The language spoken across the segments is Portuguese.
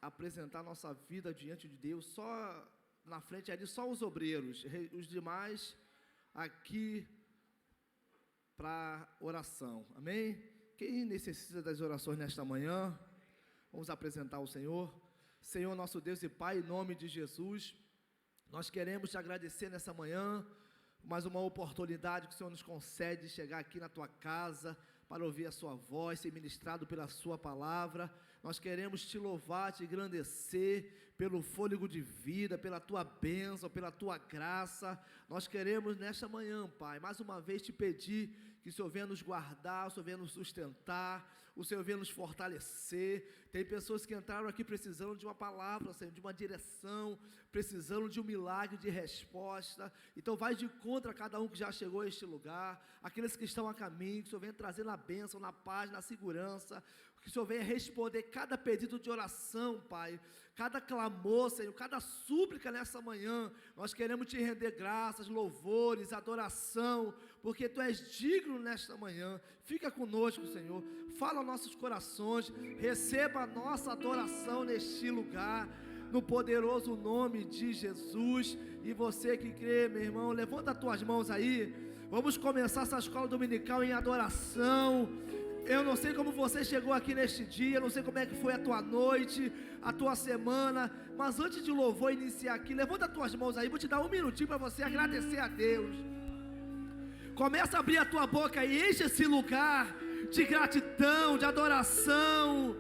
apresentar nossa vida diante de Deus, só na frente ali, só os obreiros, os demais aqui para oração, amém? Quem necessita das orações nesta manhã, vamos apresentar ao Senhor. Senhor, nosso Deus e Pai, em nome de Jesus, nós queremos te agradecer nessa manhã, mais uma oportunidade que o Senhor nos concede de chegar aqui na tua casa, para ouvir a sua voz, ser ministrado pela sua palavra. Nós queremos te louvar, te engrandecer pelo fôlego de vida, pela tua bênção, pela tua graça. Nós queremos nesta manhã, Pai, mais uma vez te pedir que o Senhor venha nos guardar, o Senhor venha nos sustentar, o Senhor venha nos fortalecer. Tem pessoas que entraram aqui precisando de uma palavra, Senhor, de uma direção, precisando de um milagre de resposta. Então vai de encontro a cada um que já chegou a este lugar, aqueles que estão a caminho, que o Senhor venha trazer na bênção, na paz, na segurança, que o Senhor venha responder cada pedido de oração, Pai, cada clamor, Senhor, cada súplica nessa manhã. Nós queremos te render graças, louvores, adoração, porque tu és digno nesta manhã. Fica conosco, Senhor, fala aos nossos corações, receba a nossa adoração neste lugar, no poderoso nome de Jesus. E você que crê, meu irmão, levanta as tuas mãos aí, vamos começar essa escola dominical em adoração. Eu não sei como você chegou aqui neste dia, não sei como é que foi a tua noite, a tua semana, mas antes de o louvor iniciar aqui, levanta as tuas mãos aí, vou te dar um minutinho para você agradecer a Deus. Começa a abrir a tua boca e enche esse lugar de gratidão, de adoração.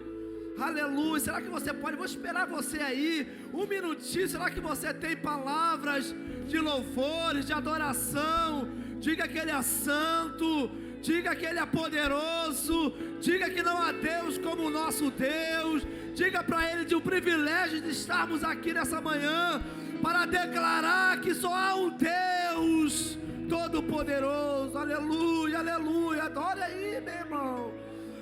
Aleluia. Será que você pode? Vou esperar você aí um minutinho. Será que você tem palavras de louvores, de adoração? Diga que Ele é santo, diga que Ele é poderoso, diga que não há Deus como o nosso Deus. Diga para Ele de um privilégio de estarmos aqui nessa manhã para declarar que só há um Deus Todo-Poderoso. Aleluia, aleluia. Adora aí, meu irmão.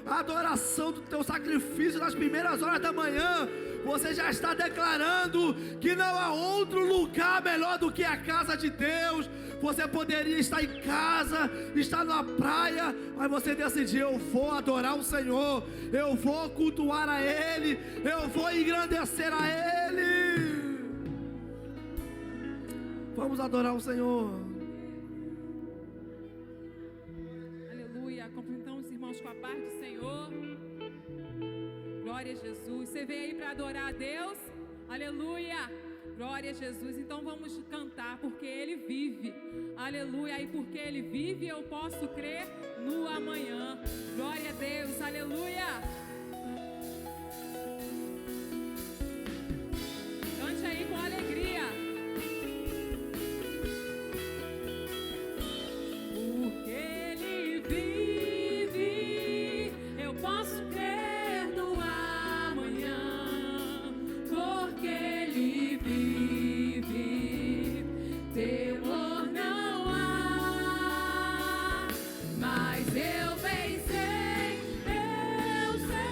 A adoração do teu sacrifício nas primeiras horas da manhã, você já está declarando que não há outro lugar melhor do que a casa de Deus. Você poderia estar em casa, estar na praia, mas você decidiu: eu vou adorar o Senhor, eu vou cultuar a Ele, eu vou engrandecer a Ele. Vamos adorar o Senhor. Cumprimentamos os irmãos com a paz do Senhor. Glória a Jesus. Você veio aí para adorar a Deus? Aleluia. Glória a Jesus. Então vamos cantar, porque Ele vive. Aleluia. E porque Ele vive, eu posso crer no amanhã. Glória a Deus. Aleluia. Cante aí com alegria. Porque Ele vive. Posso crer no amanhã, porque Ele vive. Temor não há, mas eu bem sei, eu sei.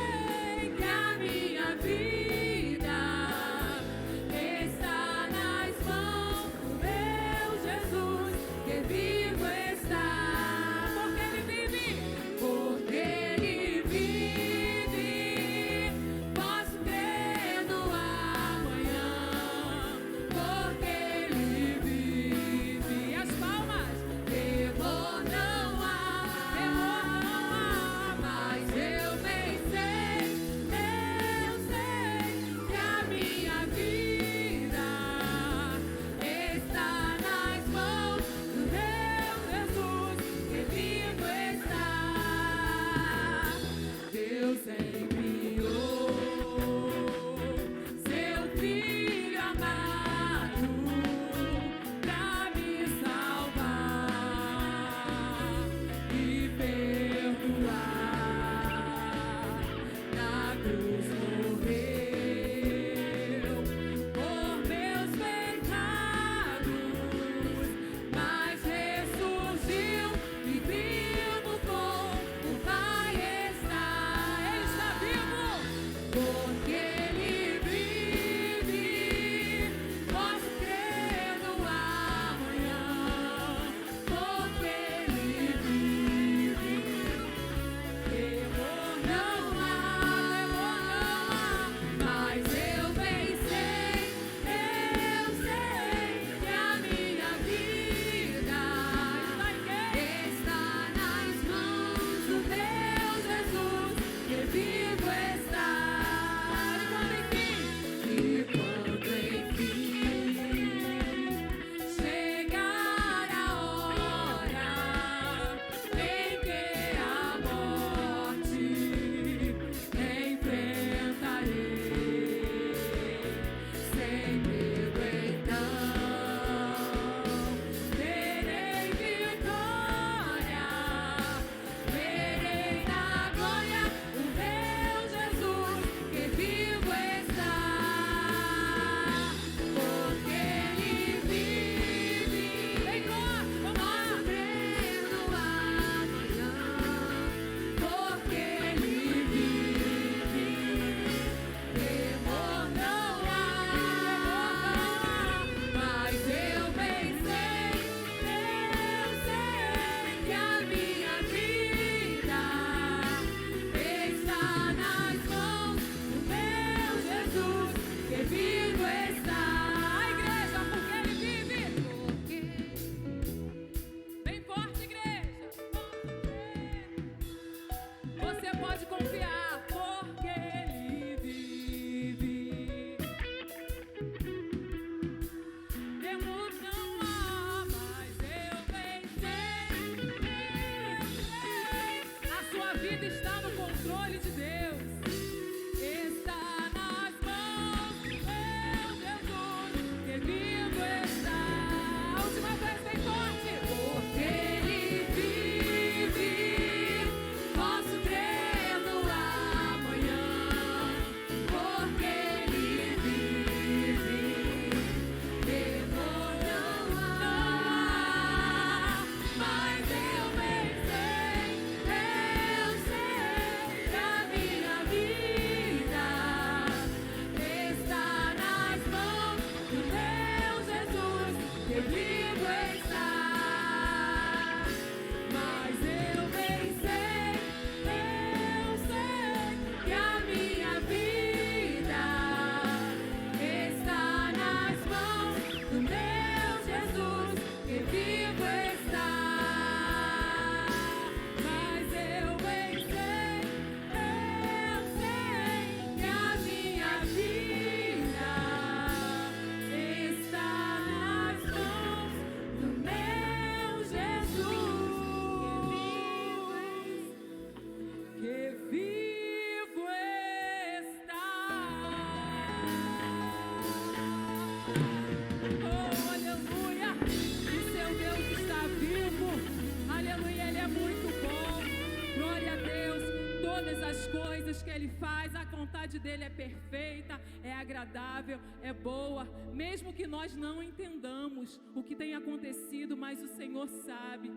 coisas que Ele faz, a vontade dEle é perfeita, é agradável, é boa. Mesmo que nós não entendamos o que tem acontecido, mas o Senhor sabe,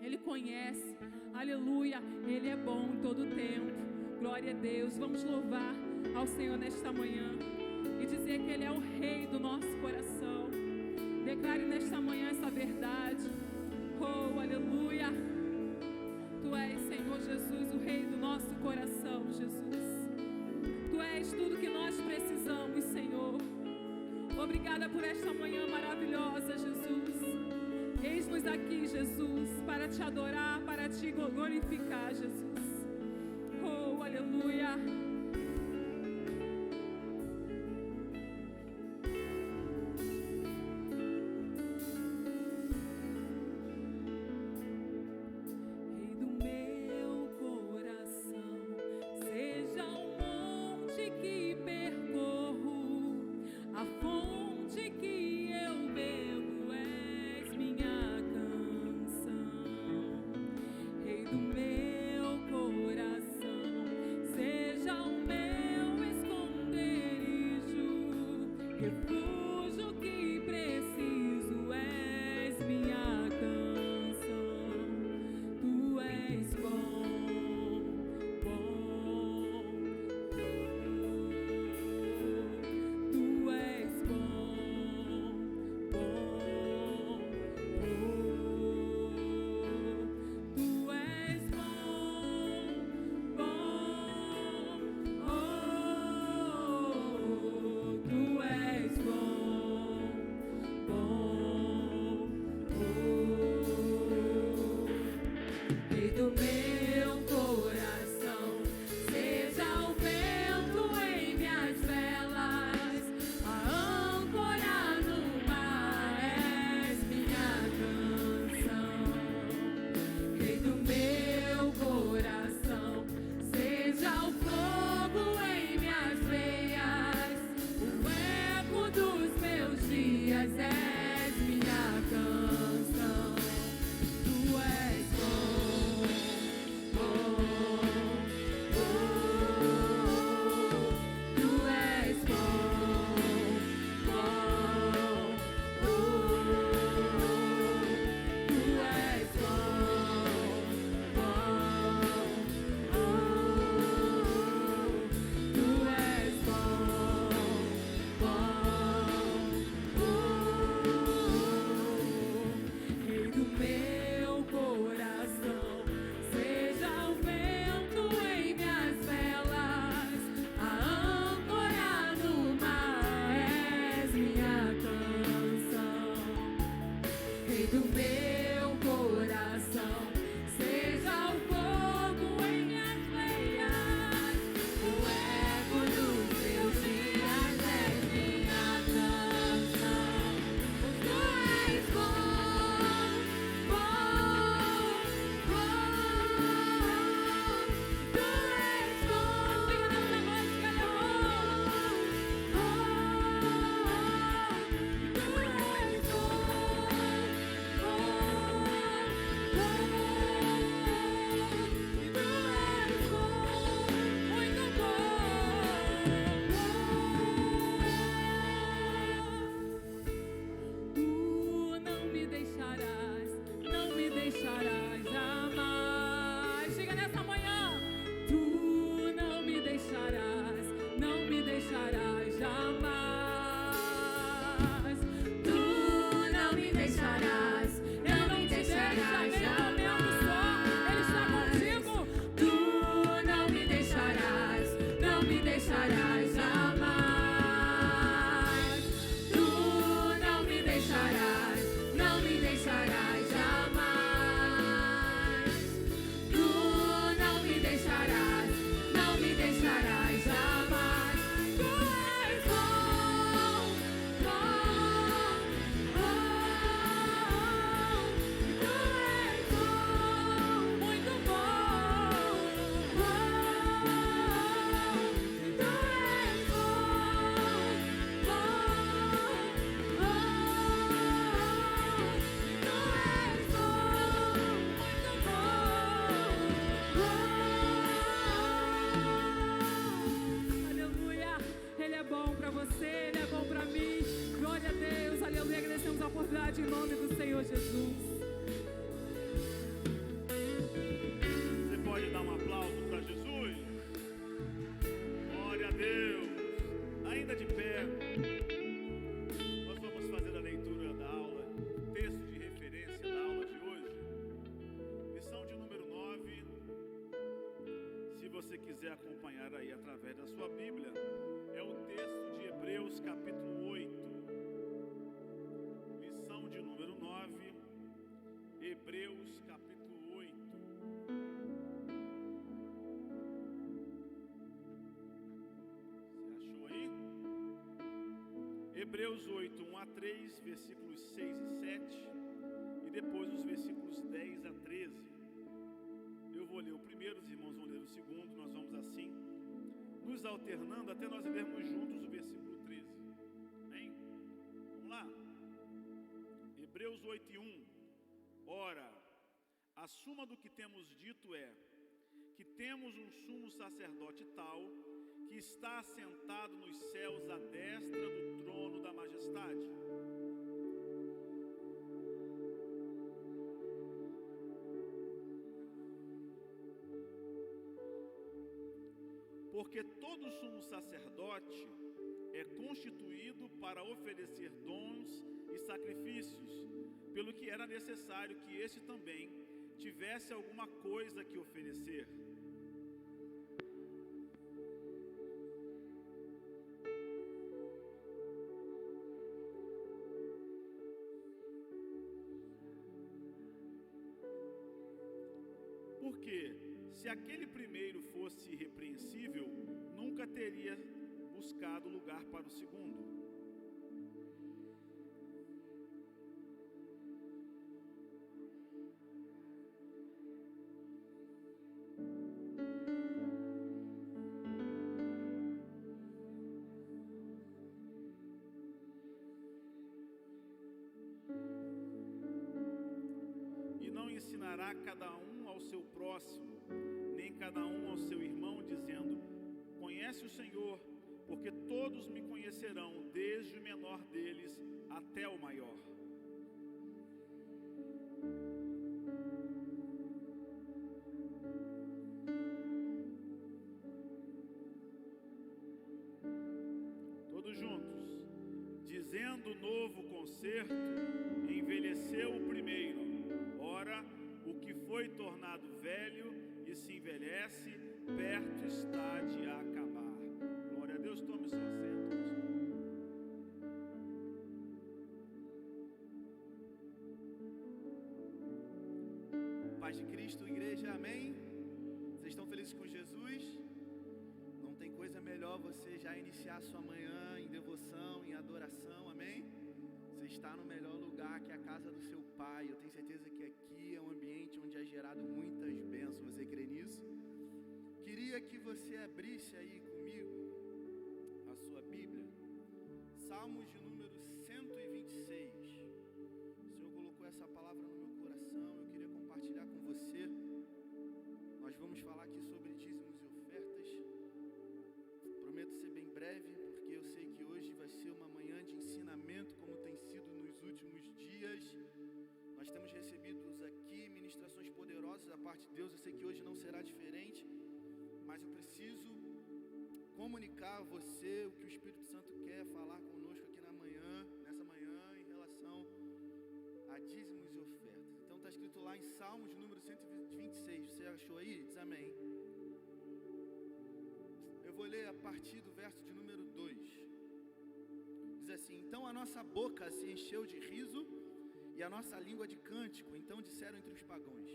Ele conhece. Aleluia, Ele é bom em todo o tempo. Glória a Deus. Vamos louvar ao Senhor nesta manhã e dizer que Ele é o Rei do nosso coração. Declare nesta manhã essa verdade. Oh, aleluia. Tu és, Senhor Jesus, o Rei do nosso coração, Jesus. Tu és tudo que nós precisamos, Senhor. Obrigada por esta manhã maravilhosa, Jesus. Eis-nos aqui, Jesus, para te adorar, para te glorificar, Jesus. Oh, aleluia. Tu és bom. você, Ele é bom para mim. Glória a Deus, aleluia. Agradecemos a oportunidade em nome do Senhor Jesus. Você pode dar um aplauso para Jesus? Glória a Deus. Ainda de pé, nós vamos fazer a leitura da aula, texto de referência da aula de hoje, lição de número 9. Se você quiser acompanhar aí através da sua Bíblia, é o texto de Hebreus capítulo 8, lição de número 9, Hebreus capítulo 8. Você achou aí? Hebreus 8, 1 a 3, versículos 6 e 7, e depois os versículos 10 a 13. Eu vou ler o primeiro, os irmãos vão ler o segundo, nós vamos assim, nos alternando até nós lermos juntos o versículo 13. Amém? Vamos lá? Hebreus 8 e 1. Ora, a suma do que temos dito é que temos um sumo sacerdote tal, que está assentado nos céus à destra do trono da majestade. Porque todo sumo sacerdote é constituído para oferecer dons e sacrifícios, pelo que era necessário que este também tivesse alguma coisa que oferecer. Porque, se aquele primeiro fosse irrepreensível, nunca teria buscado lugar para o segundo. E não ensinará cada um ao seu próximo, nem cada um ao seu irmão, dizendo: conhece o Senhor, porque todos me conhecerão, desde o menor deles até o maior. Todos juntos, dizendo o novo concerto, envelheceu o primeiro. Ora, o que foi tornado velho e se envelhece, perto está de acabar. Glória a Deus, tome seu assento. Paz de Cristo, igreja, amém? Vocês estão felizes com Jesus? Não tem coisa melhor você já iniciar sua manhã em devoção, em adoração, amém? Você está no melhor lugar, que é a casa do seu Pai. Eu tenho certeza que aqui é um ambiente onde é gerado muitas bênçãos. Você crê nisso? Queria que você abrisse aí comigo a sua Bíblia, Salmos de número 126. O Senhor colocou essa palavra no meu coração, eu queria compartilhar com você. Nós vamos falar aqui sobre dízimos e ofertas. Prometo ser bem breve, porque eu sei que hoje vai ser uma manhã de ensinamento, como tem sido nos últimos dias. Nós temos recebido aqui ministrações poderosas da parte de Deus. Eu sei que hoje não será diferente, mas eu preciso comunicar a você o que o Espírito Santo quer falar conosco aqui nessa manhã, em relação a dízimos e ofertas. Então está escrito lá em Salmos número 126, você achou aí? Diz amém. Eu vou ler a partir do verso de número 2. Diz assim: então a nossa boca se encheu de riso e a nossa língua de cântico. Então disseram entre os pagãos,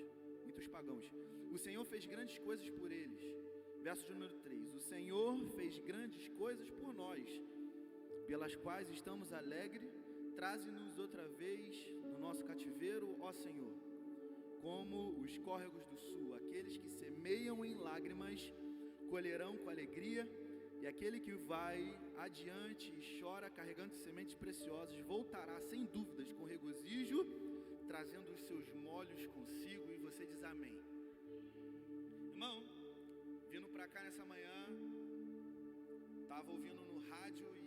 o Senhor fez grandes coisas por eles. Verso de número 3: o Senhor fez grandes coisas por nós, pelas quais estamos alegres. Traze-nos outra vez no nosso cativeiro, ó Senhor, como os córregos do sul. Aqueles que semeiam em lágrimas colherão com alegria, e aquele que vai adiante e chora carregando sementes preciosas voltará sem dúvidas com regozijo, trazendo os seus molhos consigo. E você diz amém. Irmão, vindo para cá nessa manhã, estava ouvindo no rádio e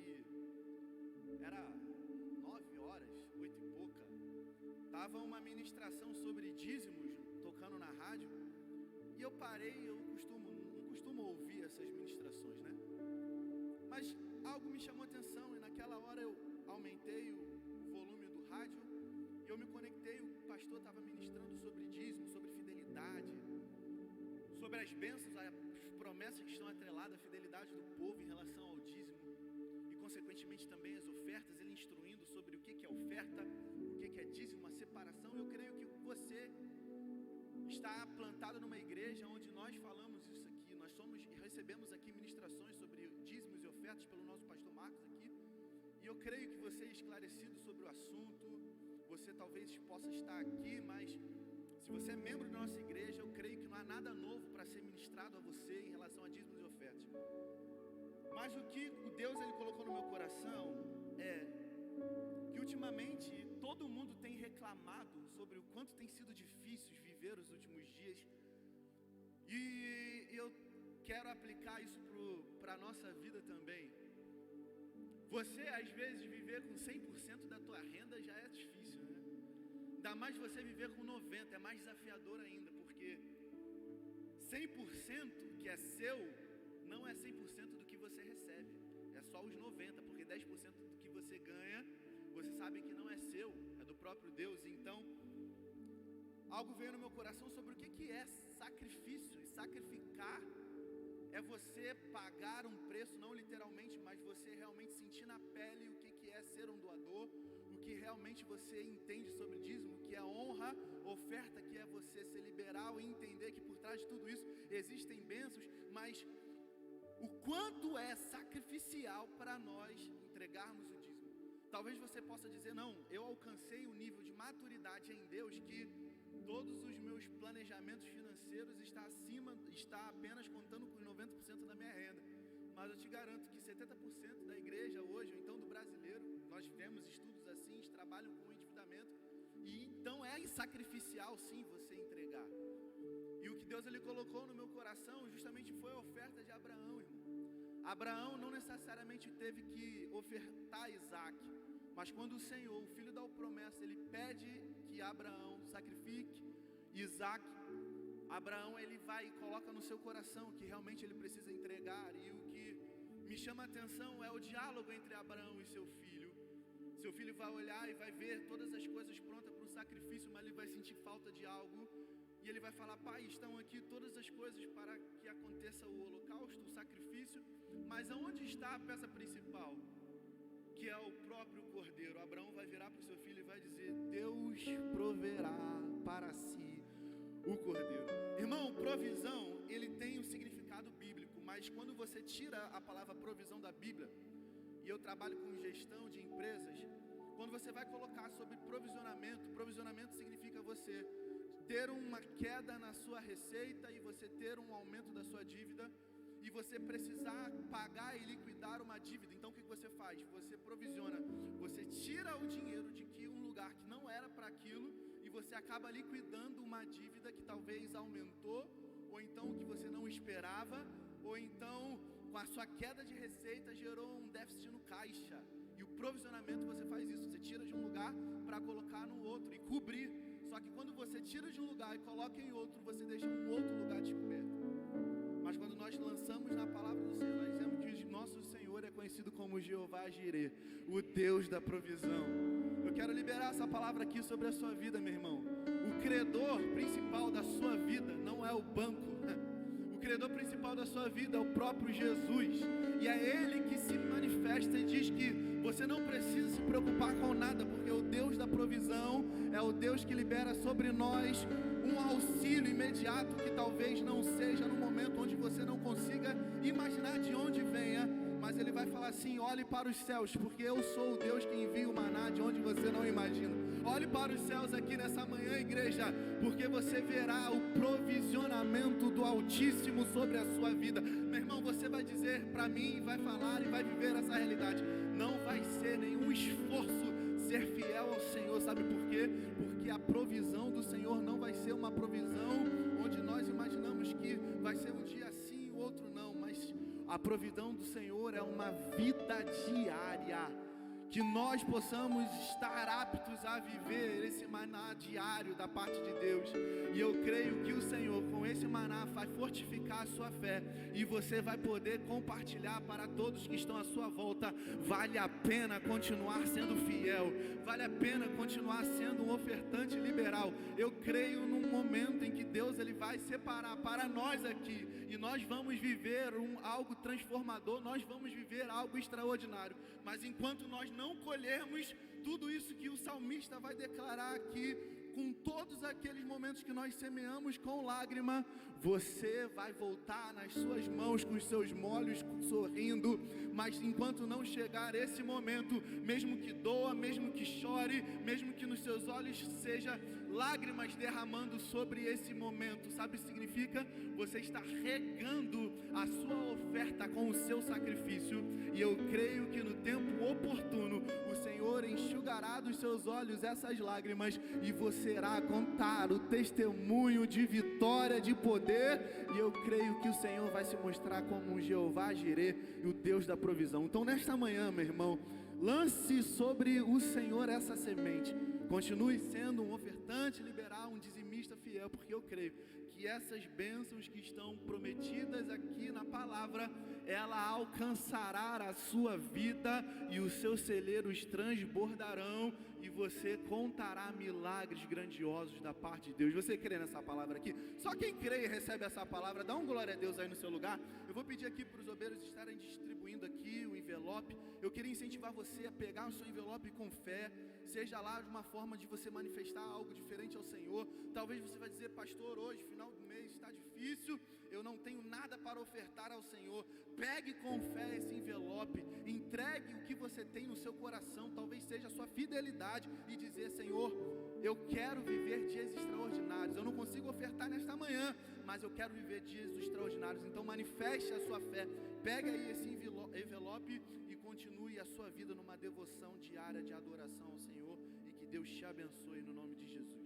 Tava uma ministração sobre dízimos tocando na rádio e eu parei. Eu não costumo ouvir essas ministrações, né? Mas algo me chamou a atenção e naquela hora eu aumentei o volume do rádio e eu me conectei. O pastor estava ministrando sobre dízimo, sobre fidelidade, sobre as bênçãos, as promessas que estão atreladas à fidelidade do povo em relação ao dízimo e consequentemente também as ofertas, ele instruindo sobre o que é oferta, o que é dízimo, uma separação. Eu creio que você está plantado numa igreja onde nós falamos isso aqui, nós recebemos aqui ministrações sobre dízimos e ofertas pelo nosso pastor Marcos aqui, e eu creio que você é esclarecido sobre o assunto. Você talvez possa estar aqui, mas se você é membro da nossa igreja, eu creio que não há nada novo para ser ministrado a você em relação a dízimos e ofertas. Mas o que o Deus ele colocou no meu coração é que ultimamente todo mundo tem reclamado sobre o quanto tem sido difícil viver os últimos dias, e eu quero aplicar isso para a nossa vida também. Você às vezes viver com 100% da tua renda já é difícil, né? Ainda mais você viver com 90%, é mais desafiador ainda, porque 100% que é seu não é 100% do que você recebe, é só os 90%, porque 10% do que você ganha, você sabe que não é seu, é do próprio Deus. Então, algo veio no meu coração sobre o que é sacrifício, e sacrificar é você pagar um preço, não literalmente, mas você realmente sentir na pele o que é ser um doador, o que realmente você entende sobre dízimo, que é honra, oferta, que é você ser liberal e entender que por trás de tudo isso existem bênçãos, mas o quanto é sacrificial para nós entregarmos o dízimo. Talvez você possa dizer, não, eu alcancei um nível de maturidade em Deus que todos os meus planejamentos financeiros está apenas contando com 90% da minha renda. Mas eu te garanto que 70% da igreja hoje, ou então do brasileiro, nós vemos estudos assim, eles trabalham com endividamento, e então é sacrificial sim você entregar. E o que Deus ele colocou no meu coração justamente foi a oferta de Abraão, irmão. Abraão não necessariamente teve que ofertar Isaac, mas quando o Senhor, o filho da promessa, ele pede que Abraão sacrifique Isaac, Abraão ele vai e coloca no seu coração que realmente ele precisa entregar. E o que me chama a atenção é o diálogo entre Abraão e seu filho. Seu filho vai olhar e vai ver todas as coisas prontas para o sacrifício, mas ele vai sentir falta de algo. E ele vai falar, pai, estão aqui todas as coisas para que aconteça o holocausto, o sacrifício, mas aonde está a peça principal? Que é o próprio cordeiro. Abraão vai virar para o seu filho e vai dizer, Deus proverá para si o cordeiro. Irmão, provisão, ele tem um significado bíblico, mas quando você tira a palavra provisão da Bíblia, e eu trabalho com gestão de empresas, quando você vai colocar sobre provisionamento significa você ter uma queda na sua receita e você ter um aumento da sua dívida, e você precisar pagar e liquidar uma dívida. Então o que você faz? Você provisiona, você tira o dinheiro de que um lugar que não era para aquilo, e você acaba liquidando uma dívida que talvez aumentou, ou então que você não esperava, ou então com a sua queda de receita gerou um déficit no caixa. E o provisionamento você faz isso, você tira de um lugar para colocar no outro e cobrir. Só que quando você tira de um lugar e coloca em outro, você deixa um outro lugar descoberto. Mas quando nós lançamos na palavra do Senhor, nós dizemos que nosso Senhor é conhecido como Jeová Jireh, o Deus da provisão. Eu quero liberar essa palavra aqui sobre a sua vida, meu irmão. O credor principal da sua vida não é o banco. O credor principal da sua vida é o próprio Jesus. E é Ele que se manifesta e diz que você não precisa se preocupar com nada, porque o Deus da provisão é o Deus que libera sobre nós um auxílio imediato que talvez não seja no momento onde você não consiga imaginar de onde venha, mas Ele vai falar assim, olhe para os céus, porque eu sou o Deus que envia o maná de onde você não imagina. Olhe para os céus aqui nessa manhã, igreja, porque você verá o provisionamento do Altíssimo sobre a sua vida. Meu irmão, você vai dizer para mim, vai falar e vai viver essa realidade. Não vai ser nenhum esforço ser fiel ao Senhor, sabe por quê? Porque a provisão do Senhor não vai ser uma provisão onde nós imaginamos que vai ser um dia assim e o outro não, mas a provisão do Senhor é uma vida diária, que nós possamos estar aptos a viver esse maná diário da parte de Deus. E eu creio que o Senhor, com esse maná, vai fortificar a sua fé, e você vai poder compartilhar para todos que estão à sua volta. Vale a pena continuar sendo fiel, vale a pena continuar sendo um ofertante liberal. Eu creio num momento em que Deus ele vai separar para nós aqui, e nós vamos viver algo transformador, nós vamos viver algo extraordinário. Mas enquanto nós não colhermos tudo isso que o salmista vai declarar aqui, com todos aqueles momentos que nós semeamos com lágrima, você vai voltar nas suas mãos com os seus molhos, sorrindo. Mas enquanto não chegar esse momento, mesmo que doa, mesmo que chore, mesmo que nos seus olhos seja lágrimas derramando sobre esse momento, sabe o que significa? Você está regando a sua oferta com o seu sacrifício, e eu creio que no tempo oportuno o Senhor enxugará dos seus olhos essas lágrimas, e você irá contar o testemunho de vitória, de poder. E eu creio que o Senhor vai se mostrar como um Jeová Jirê, o Deus da provisão. Então nesta manhã, meu irmão, lance sobre o Senhor essa semente. Continue sendo um ofertante liberal, um dizimista fiel, porque eu creio que essas bênçãos que estão prometidas aqui na palavra, ela alcançará a sua vida, e os seus celeiros transbordarão, e você contará milagres grandiosos da parte de Deus. Você crê nessa palavra aqui? Só quem crê e recebe essa palavra, dá um glória a Deus aí no seu lugar. Eu vou pedir aqui para os obreiros estarem distribuindo aqui o envelope. Eu queria incentivar você a pegar o seu envelope com fé, seja lá de uma forma de você manifestar algo diferente ao Senhor. Talvez você vai dizer: pastor, hoje, final do mês, está difícil, eu não tenho nada para ofertar ao Senhor. Pegue com fé esse envelope, entregue o que você tem no seu coração, talvez seja a sua fidelidade, e dizer: Senhor, eu quero viver dias extraordinários. Eu não consigo ofertar nesta manhã, mas eu quero viver dias extraordinários. Então manifeste a sua fé, pegue aí esse envelope e continue a sua vida numa devoção diária de adoração ao Senhor, e que Deus te abençoe no nome de Jesus.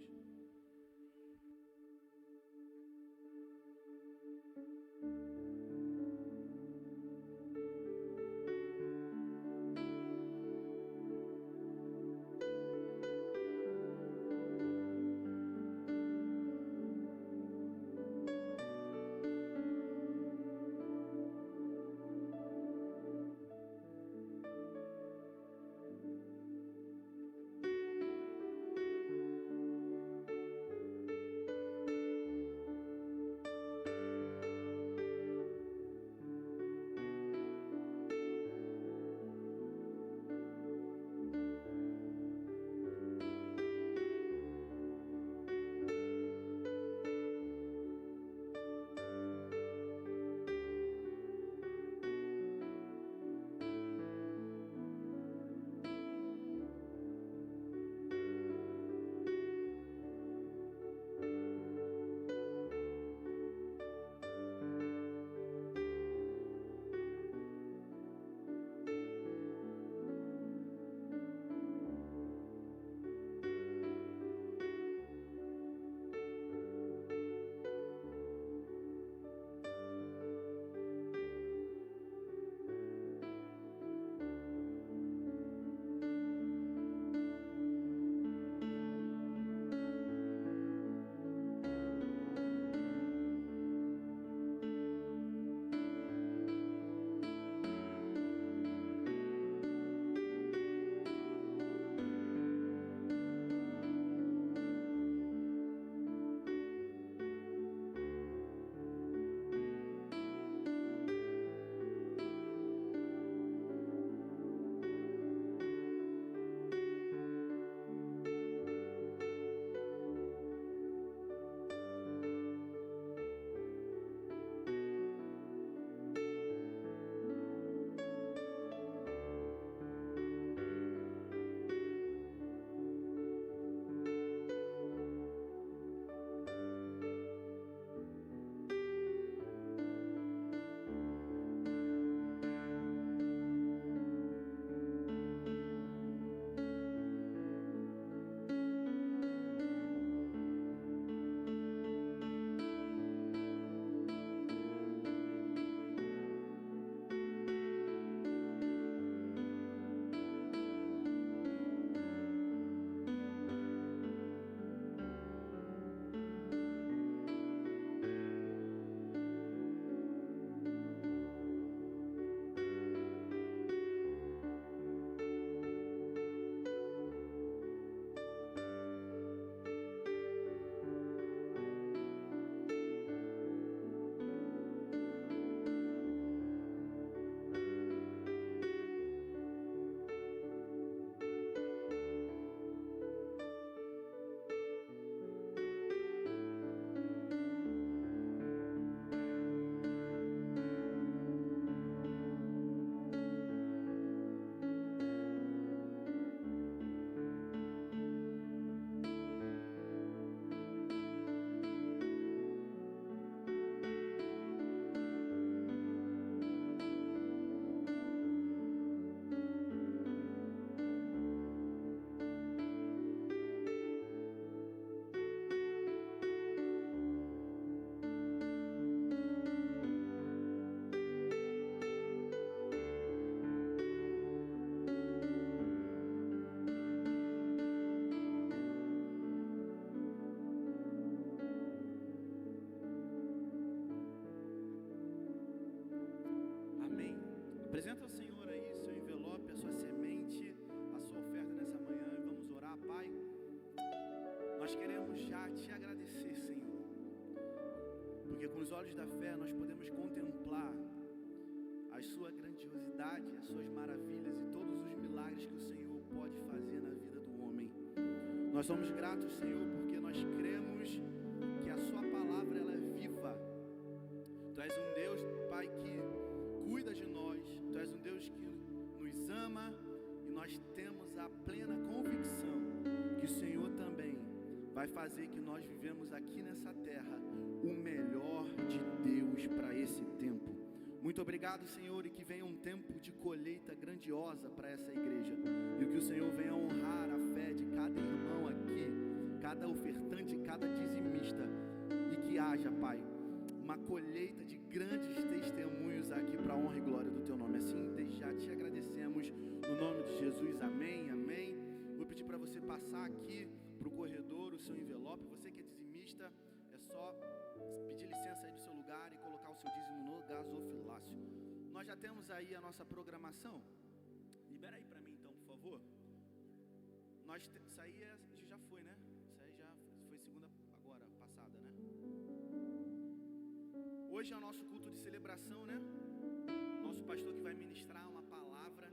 nós queremos já te agradecer, Senhor, porque com os olhos da fé nós podemos contemplar a sua grandiosidade, as suas maravilhas e todos os milagres que o Senhor pode fazer na vida do homem. Nós somos gratos, Senhor, porque nós cremos que a sua palavra ela é viva. Tu és um Deus, Pai, que cuida de nós. Tu és um Deus que nos ama e nós temos a plena convicção que o Senhor também vai fazer que nós vivemos aqui nessa terra o melhor de Deus para esse tempo. Muito obrigado, Senhor, e que venha um tempo de colheita grandiosa para essa igreja. E que o Senhor venha honrar a fé de cada irmão aqui, cada ofertante, cada dizimista. E que haja, Pai, uma colheita de grandes testemunhos aqui para a honra e glória do Teu nome. Assim, desde já te agradecemos no nome de Jesus. Amém, amém. Vou pedir para você passar aqui para o corredor o seu envelope. Você que é dizimista, é só pedir licença aí do seu lugar e colocar o seu dízimo no gasofilácio. Nós já temos aí a nossa programação. Libera aí para mim então, por favor. Isso aí já foi, né? Isso aí já foi segunda agora, passada, né? Hoje é o nosso culto de celebração, né? Nosso pastor que vai ministrar uma palavra.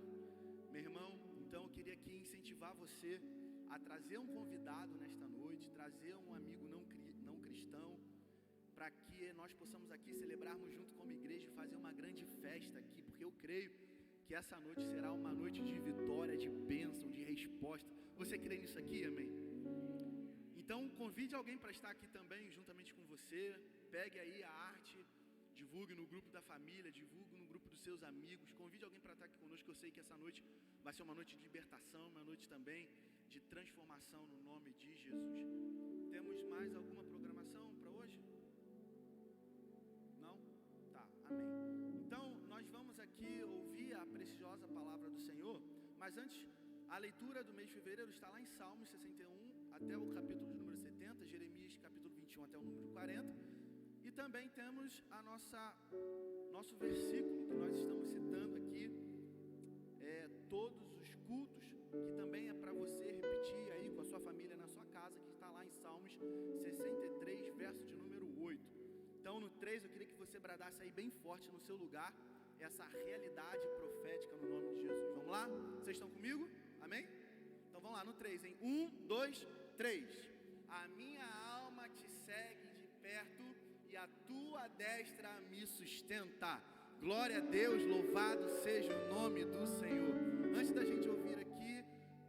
Meu irmão, então eu queria aqui incentivar você a trazer um convidado nesta noite, trazer um amigo não cristão, para que nós possamos aqui celebrarmos junto como igreja e fazer uma grande festa aqui, porque eu creio que essa noite será uma noite de vitória, de bênção, de resposta. Você crê nisso aqui, amém? Então convide alguém para estar aqui também, juntamente com você. Pegue aí a arte, divulgue no grupo da família, divulgue no grupo dos seus amigos. Convide alguém para estar aqui conosco, que eu sei que essa noite vai ser uma noite de libertação, uma noite também de transformação no nome de Jesus. Temos mais alguma programação para hoje? Não? Tá, amém. Então, nós vamos aqui ouvir a preciosa palavra do Senhor, mas antes, a leitura do mês de fevereiro está lá em Salmos 61 até o capítulo de número 70, Jeremias capítulo 21 até o número 40, e também temos nosso versículo que nós estamos citando aqui, todos os cultos, que também é para você repetir aí com a sua família na sua casa, que está lá em Salmos 63, verso de número 8. Então no 3 eu queria que você bradasse aí bem forte no seu lugar essa realidade profética no nome de Jesus. Vamos lá? Vocês estão comigo? Amém? Então vamos lá, no 3, hein? 1, 2, 3. A minha alma te segue de perto e a tua destra me sustenta. Glória a Deus, louvado seja o nome do Senhor. Antes da gente ouvir aqui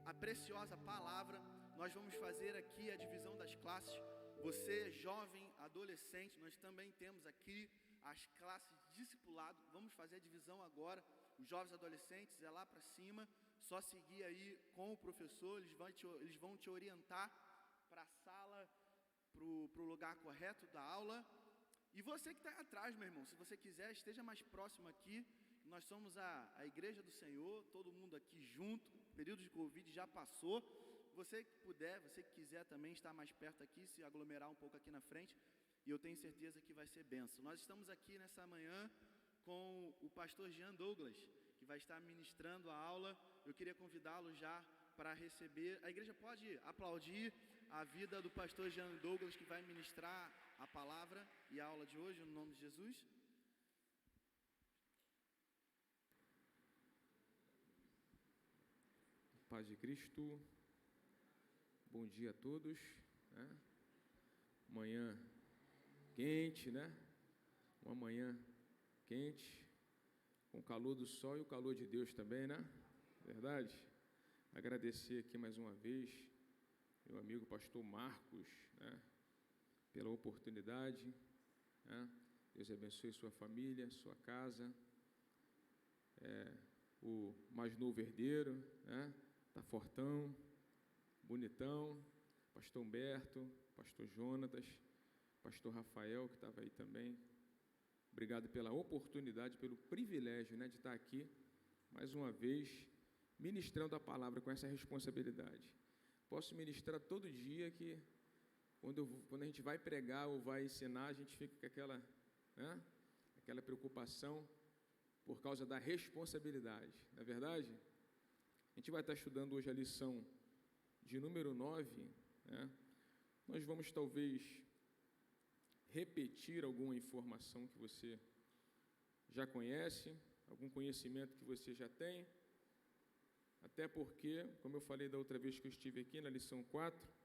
a preciosa palavra, nós vamos fazer aqui a divisão das classes. Você, jovem, adolescente, nós também temos aqui as classes de discipulado. Vamos fazer a divisão agora. Os jovens adolescentes é lá para cima. Só seguir aí com o professor, eles vão te orientar para a sala, para o lugar correto da aula. E você que está atrás, meu irmão, se você quiser, esteja mais próximo aqui. Nós somos a igreja do Senhor, todo mundo aqui junto. O período de Covid já passou. Você que puder, você que quiser também estar mais perto aqui, se aglomerar um pouco aqui na frente. E eu tenho certeza que vai ser bênção. Nós estamos aqui nessa manhã com o pastor Jean Douglas, que vai estar ministrando a aula. Eu queria convidá-lo já para receber. A igreja pode aplaudir a vida do pastor Jean Douglas, que vai ministrar a palavra e a aula de hoje, no nome de Jesus. Paz de Cristo, bom dia a todos, né? Manhã quente, né? Uma manhã quente, com o calor do sol e o calor de Deus também, né? Verdade? Agradecer aqui mais uma vez, meu amigo pastor Marcos, né? Pela oportunidade, né? Deus abençoe sua família, sua casa, o mais novo herdeiro, né? Tá fortão, bonitão, pastor Humberto, pastor Jonatas, pastor Rafael, que estava aí também. Obrigado pela oportunidade, pelo privilégio, né, de estar aqui, mais uma vez, ministrando a palavra com essa responsabilidade. Posso ministrar todo dia que, quando a gente vai pregar ou vai ensinar, a gente fica com aquela preocupação por causa da responsabilidade, não é verdade? A gente vai estar estudando hoje a lição de número 9, né? nós vamos talvez repetir alguma informação que você já conhece, algum conhecimento que você já tem, até porque, como eu falei da outra vez que eu estive aqui, na lição 4,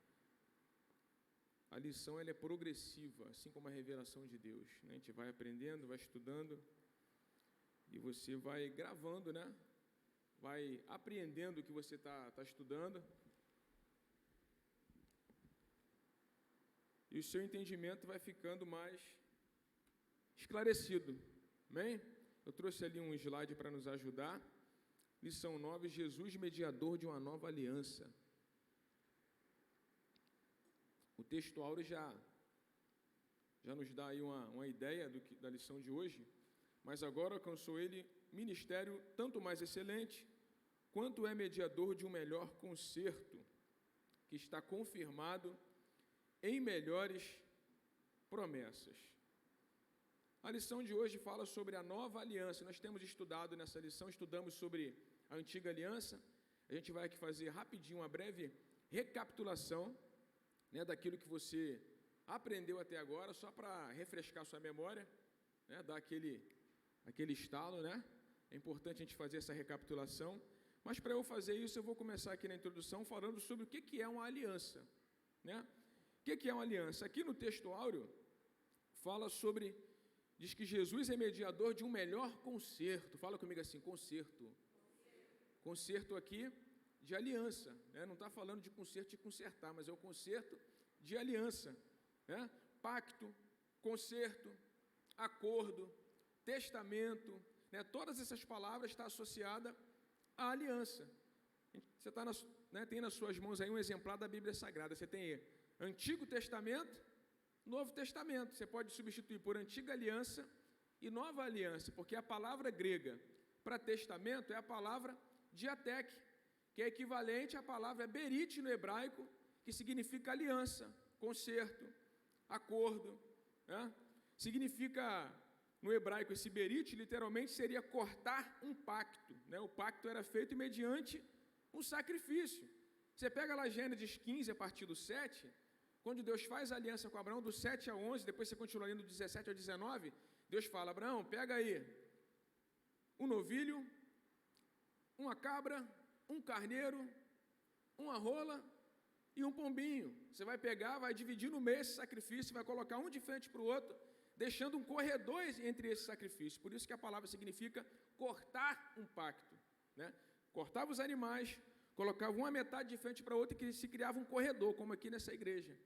a lição ela é progressiva, assim como a revelação de Deus, né? A gente vai aprendendo, vai estudando, e você vai gravando, né? Vai apreendendo o que você está estudando, e o seu entendimento vai ficando mais esclarecido, amém? Eu trouxe ali um slide para nos ajudar. Lição 9, Jesus, mediador de uma nova aliança. O texto áureo já nos dá aí uma ideia da lição de hoje, mas agora alcançou ele ministério tanto mais excelente, quanto é mediador de um melhor concerto, que está confirmado em melhores promessas. A lição de hoje fala sobre a nova aliança. Nós temos estudado nessa lição, estudamos sobre a antiga aliança. A gente vai aqui fazer rapidinho uma breve recapitulação, né, daquilo que você aprendeu até agora, só para refrescar sua memória, né, dar aquele estalo, né? É importante a gente fazer essa recapitulação. Mas para eu fazer isso, eu vou começar aqui na introdução falando sobre o que é uma aliança, né? O que é uma aliança? Aqui no texto áureo fala sobre, diz que Jesus é mediador de um melhor concerto. Fala comigo assim, concerto. Concerto aqui de aliança, né? Não está falando de concerto de consertar, mas é o concerto de aliança, né? Pacto, concerto, acordo, testamento, né? Todas essas palavras estão associadas à aliança. Você tem nas suas mãos aí um exemplar da Bíblia Sagrada. Você tem Antigo Testamento, Novo Testamento. Você pode substituir por Antiga Aliança e Nova Aliança, porque a palavra grega para testamento é a palavra diatek, que é equivalente à palavra berit no hebraico, que significa aliança, concerto, acordo, né? Significa, no hebraico, esse berit literalmente seria cortar um pacto, né? O pacto era feito mediante um sacrifício. Você pega lá Gênesis 15, a partir do 7, quando Deus faz a aliança com Abraão, do 7 a 11, depois você continua lendo do 17 ao 19, Deus fala, Abraão, pega aí um novilho, uma cabra, um carneiro, uma rola e um pombinho. Você vai pegar, vai dividir no meio esse sacrifício, vai colocar um de frente para o outro, deixando um corredor entre esses sacrifícios. Por isso que a palavra significa cortar um pacto, né? Cortava os animais, colocava uma metade de frente para a outra e se criava um corredor, como aqui nessa igreja.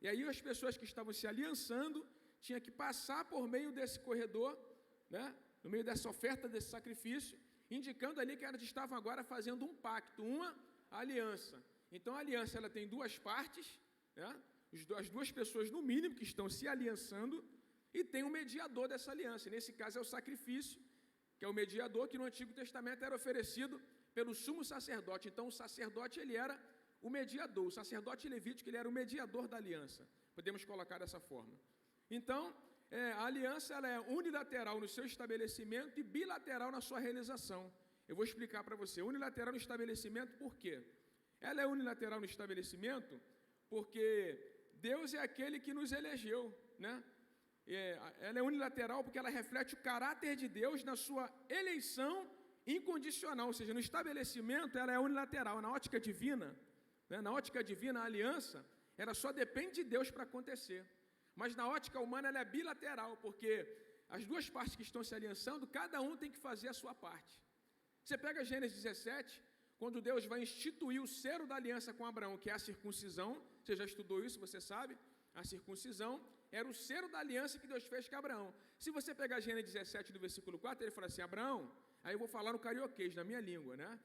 E aí as pessoas que estavam se aliançando tinham que passar por meio desse corredor, né? No meio dessa oferta, desse sacrifício, indicando ali que elas estavam agora fazendo um pacto, uma aliança. Então a aliança ela tem duas partes, né? As duas pessoas no mínimo que estão se aliançando, e tem um mediador dessa aliança. Nesse caso é o sacrifício, que é o mediador, que no Antigo Testamento era oferecido pelo sumo sacerdote. Então o sacerdote ele era o mediador, o sacerdote levítico ele era o mediador da aliança. Podemos colocar dessa forma. Então a aliança ela é unilateral no seu estabelecimento e bilateral na sua realização. Eu vou explicar para você. Unilateral no estabelecimento, por quê? Ela é unilateral no estabelecimento porque Deus é aquele que nos elegeu, né? Ela é unilateral porque ela reflete o caráter de Deus na sua eleição incondicional, ou seja, no estabelecimento ela é unilateral. Na ótica divina, né? Na ótica divina a aliança, ela só depende de Deus para acontecer. Mas na ótica humana ela é bilateral, porque as duas partes que estão se aliançando, cada um tem que fazer a sua parte. Você pega Gênesis 17, quando Deus vai instituir o cero da aliança com Abraão, que é a circuncisão. Você já estudou isso, você sabe? A circuncisão era o cero da aliança que Deus fez com Abraão. Se você pegar Gênesis 17, do versículo 4, ele fala assim, Abraão, aí eu vou falar no carioquês, na minha língua, né?